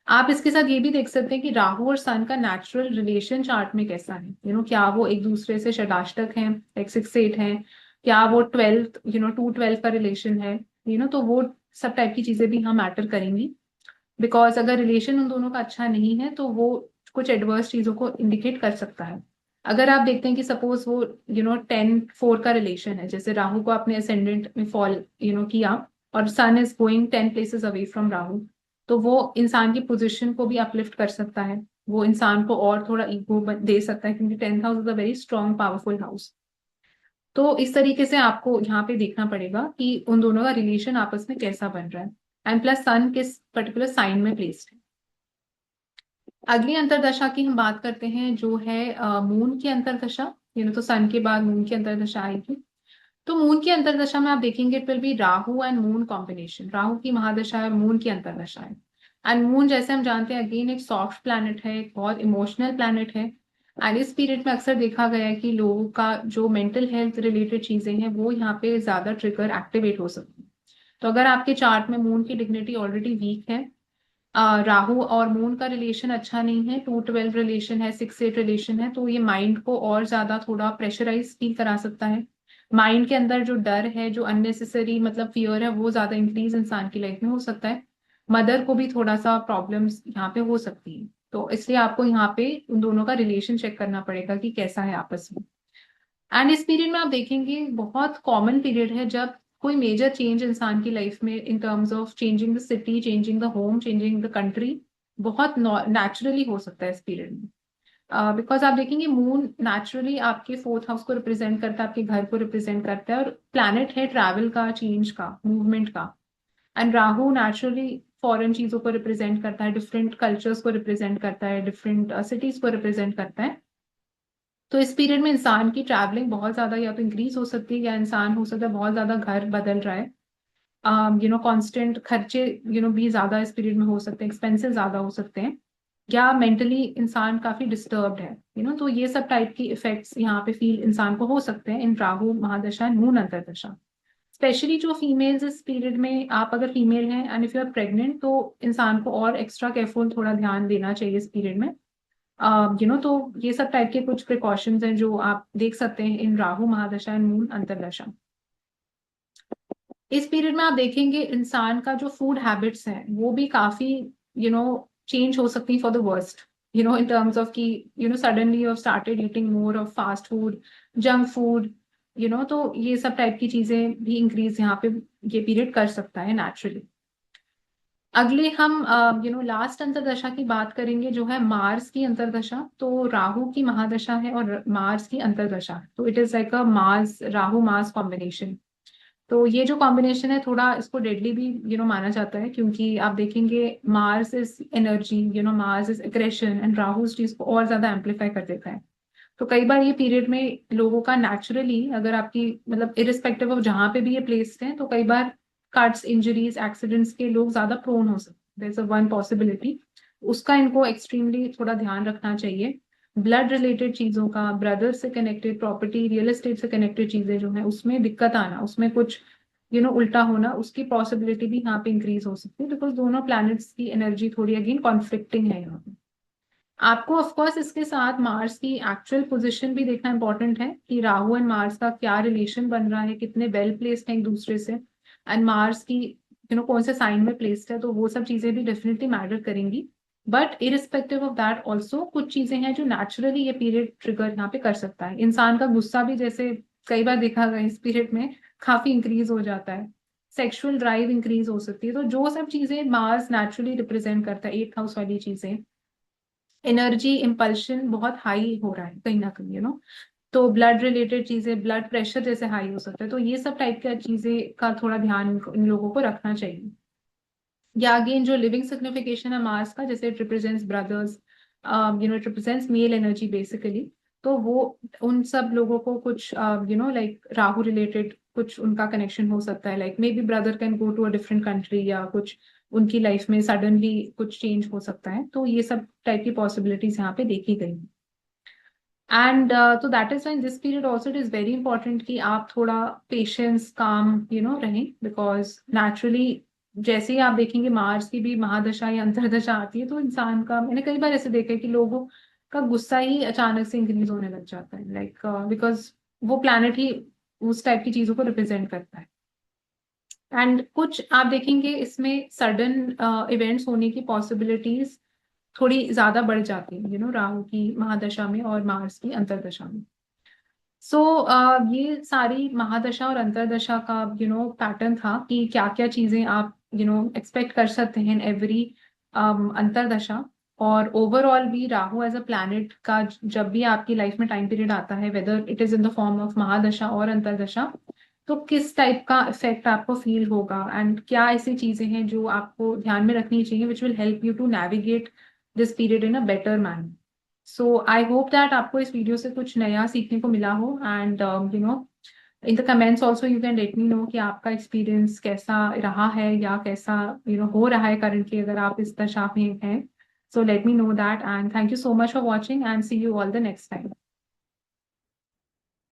आप इसके साथ ये भी देख सकते हैं कि राहु और सन का नेचुरल रिलेशन चार्ट में कैसा है। क्या वो एक दूसरे से षडाष्टक हैं, लाइक 6 8 हैं, क्या वो 12th 2 12 का रिलेशन है। तो वो सब टाइप की चीजें भी हम मैटर करेंगी। बिकॉज अगर रिलेशन उन दोनों का अच्छा नहीं है, तो वो कुछ एडवर्स चीजों को इंडिकेट कर सकता है। अगर आप देखते हैं कि सपोज वो 10 4 का रिलेशन है, जैसे राहु को आपने असेंडेंट में फॉल किया, और sun is going 10 places away from Rahu, तो वो इंसान की पोजीशन को भी अपलिफ्ट कर सकता है। वो इंसान को और थोड़ा ईगो दे सकता है, क्योंकि 10th house is a very strong powerful house. तो इस तरीके से आपको यहाँ पे देखना पड़ेगा कि उन दोनों का रिलेशन आपस में कैसा बन रहा है। एंड प्लस सन किस पर्टिकुलर साइन में प्लेस्ड है। अगली अंतरदशा की हम बात करते हैं, जो है मून की अंतरदशा। तो सन के बाद मून की अंतरदशा आएगी। तो मून की अंतरदशा में आप देखेंगे it will be Rahu and moon combination. Rahu की महादशा है और मून की अंतरदशा है। एंड मून जैसे हम जानते हैं अगेन एक सॉफ्ट प्लैनेट है, एक बहुत इमोशनल प्लैनेट है। एंड इस पीरियड में अक्सर देखा गया है कि लोगों का जो मेंटल हेल्थ रिलेटेड चीजें हैं वो यहाँ पे ज्यादा ट्रिगर एक्टिवेट हो सकती है। तो अगर आपके चार्ट में मून की डिग्निटी ऑलरेडी वीक है, राहु और मून का रिलेशन अच्छा नहीं है, 2 12 रिलेशन है, 6 8 रिलेशन है, तो ये माइंड को और ज्यादा थोड़ा प्रेशराइज फील करा सकता है। माइंड के अंदर जो डर है, जो अननेसेसरी मतलब फियर है, वो ज्यादा इंक्रीज इंसान की लाइफ में हो सकता है। मदर को भी थोड़ा सा प्रॉब्लम्स यहाँ पे हो सकती है। तो इसलिए आपको यहाँ पे उन दोनों का रिलेशन चेक करना पड़ेगा कि कैसा है आपस में। एंड इस पीरियड में आप देखेंगे बहुत कॉमन पीरियड है जब कोई मेजर चेंज इंसान की लाइफ में, इन terms of changing the city, changing the home, changing the country, बहुत नेचुरली हो सकता है इस पीरियड में। बिकॉज आप देखेंगे मून नेचुरली आपके 4th हाउस को रिप्रेजेंट करता है, आपके घर को रिप्रेजेंट करता है, और प्लैनेट है ट्रैवल का, चेंज का, मूवमेंट का। एंड राहु नेचुरली फॉरेन चीजों को रिप्रेजेंट करता है, डिफरेंट कल्चर्स को रिप्रेजेंट करता है, डिफरेंट सिटीज को रिप्रेजेंट करता है। तो इस पीरियड में इंसान की ट्रैवलिंग बहुत ज्यादा या तो इंक्रीज हो सकती है, या इंसान हो सकता है बहुत ज्यादा घर बदल रहा है। कांस्टेंट खर्चे भी ज्यादा इस पीरियद में हो सकते हैं, एक्सपेंसिव ज्यादा हो सकते हैं, या मेंटली इंसान काफी डिस्टर्ब्ड है। तो ये सब टाइप की इफेक्ट्स यहाँ पे फील इंसान को हो सकते हैं इन राहु महादशा मून अंतरदशा। स्पेशली जो फीमेल्स इस पीरियड में, आप अगर फीमेल हैं and if you are pregnant, तो इंसान को और एक्स्ट्रा केयरफुल थोड़ा ध्यान देना चाहिए इस पीरियड में। तो ये सब टाइप के कुछ प्रिकॉशंस हैं जो आप देख सकते हैं in Rahu mahadasha and moon अंतरदशा। इस पीरियड में आप देखेंगे इंसान का जो फूड हैबिट्स हैं वो भी काफी यू नो चेंज हो सकती है for the worst. In terms of कि suddenly you started eating more of fast food, junk food. तो ये सब टाइप की चीजें भी इंक्रीज यहाँ पे ये पीरियड कर सकता है नेचुरली। अगले हम लास्ट अंतरदशा की बात करेंगे, जो है मार्स की अंतरदशा। तो राहु की महादशा है और मार्स की अंतरदशा, तो it is like a Mars Rahu Mars combination. तो ये जो कॉम्बिनेशन है थोड़ा इसको डेडली भी माना जाता है, क्योंकि आप देखेंगे Mars is energy, Mars is aggression, and Rahu इस चीज को और ज्यादा एम्पलीफाई कर देता है। तो कई बार ये पीरियड में लोगों का नेचुरली, अगर आपकी मतलब इरिस्पेक्टिव ऑफ जहां पे भी ये प्लेस्ड है, तो कई बार कट्स, इंजरीज, एक्सीडेंट्स के लोग ज्यादा प्रोन हो सकते हैं, वन पॉसिबिलिटी। उसका इनको एक्सट्रीमली थोड़ा ध्यान रखना चाहिए। ब्लड रिलेटेड चीजों का, ब्रदर से कनेक्टेड, प्रॉपर्टी, रियल एस्टेट से कनेक्टेड चीजें जो है उसमें दिक्कत आना, उसमें कुछ उल्टा होना, उसकी पॉसिबिलिटी भी यहाँ पे इंक्रीज हो सकती है, बिकॉज दोनों प्लैनेट्स की एनर्जी थोड़ी अगेन कॉन्फ्लिक्टिंग है यहाँ पे। आपको ऑफ कोर्स इसके साथ मार्स की एक्चुअल पोजीशन भी देखना इंपॉर्टेंट है कि राहु एंड मार्स का क्या रिलेशन बन रहा है, कितने वेल प्लेस्ड हैं एक दूसरे से, एंड मार्स की कौन से साइन में प्लेस्ड है, तो वो सब चीजें भी डेफिनेटली मैटर करेंगी। But irrespective of that also कुछ चीजें हैं जो नेचुरली ये पीरियड ट्रिगर यहाँ पे कर सकता है। इंसान का गुस्सा भी जैसे कई बार देखा गया इस पीरियड में काफी इंक्रीज हो जाता है, सेक्सुअल ड्राइव इंक्रीज हो सकती है। तो जो सब चीजें मार्स नेचुरली रिप्रेजेंट करता है, 8th हाउस वाली चीजें, एनर्जी इम्पल्शन बहुत हाई हो रहा है कहीं ना कहीं तो ब्लड रिलेटेड चीजें, ब्लड प्रेशर जैसे हाई हो सकता है, तो ये सब टाइप की चीजें का थोड़ा ध्यान इन लोगों को रखना चाहिए। या अगेन जो लिविंग सिग्निफिकेशन है मार्स का, जैसे it represents brothers, it represents mail energy basically, तो वो उन सब लोगों को कुछ लाइक राहु रिलेटेड कुछ उनका कनेक्शन हो सकता है, like maybe brother can go to a different country, या कुछ उनकी लाइफ में सडनली कुछ चेंज हो सकता है, तो ये सब टाइप की पॉसिबिलिटीज यहाँ पे देखी गई। एंड तो that is wine this period also it is very important कि आप थोड़ा पेशेंस काम रहें, बिकॉज नेचुरली जैसे ही आप देखेंगे मार्स की भी महादशा या अंतर्दशा आती है, तो इंसान का, मैंने कई बार ऐसे देखा है कि लोगों का गुस्सा ही अचानक से इंक्रीज होने लग जाता है, लाइक बिकॉज वो प्लैनेट ही उस टाइप की चीजों को रिप्रेजेंट करता है। एंड कुछ आप देखेंगे इसमें सडन इवेंट्स होने की पॉसिबिलिटीज थोड़ी ज्यादा बढ़ जाती है राहु की महादशा में और मार्स की अंतर्दशा में। सो ये सारी महादशा और अंतर्दशा का पैटर्न था कि क्या क्या चीजें आप एक्सपेक्ट कर सकते हैं एवरी अंतर्दशा। और ओवरऑल भी राहु एज अ प्लैनेट का जब भी आपकी लाइफ में टाइम पीरियड आता है, whether it is in the form of mahadasha और अंतर्दशा, तो किस टाइप का इफेक्ट आपको फील होगा, एंड क्या ऐसी चीजें हैं जो आपको ध्यान में रखनी चाहिए which will help you to navigate this period in a better manner. So I hope that आपको इस वीडियो से कुछ नया सीखने को मिला हो, and in the comments also you can let me no कि आपका एक्सपीरियंस कैसा रहा है या कैसा हो रहा है करंटली, अगर आप इस दशा में हैं। So let me know that, and thank you so much for watching, and see you all the next time.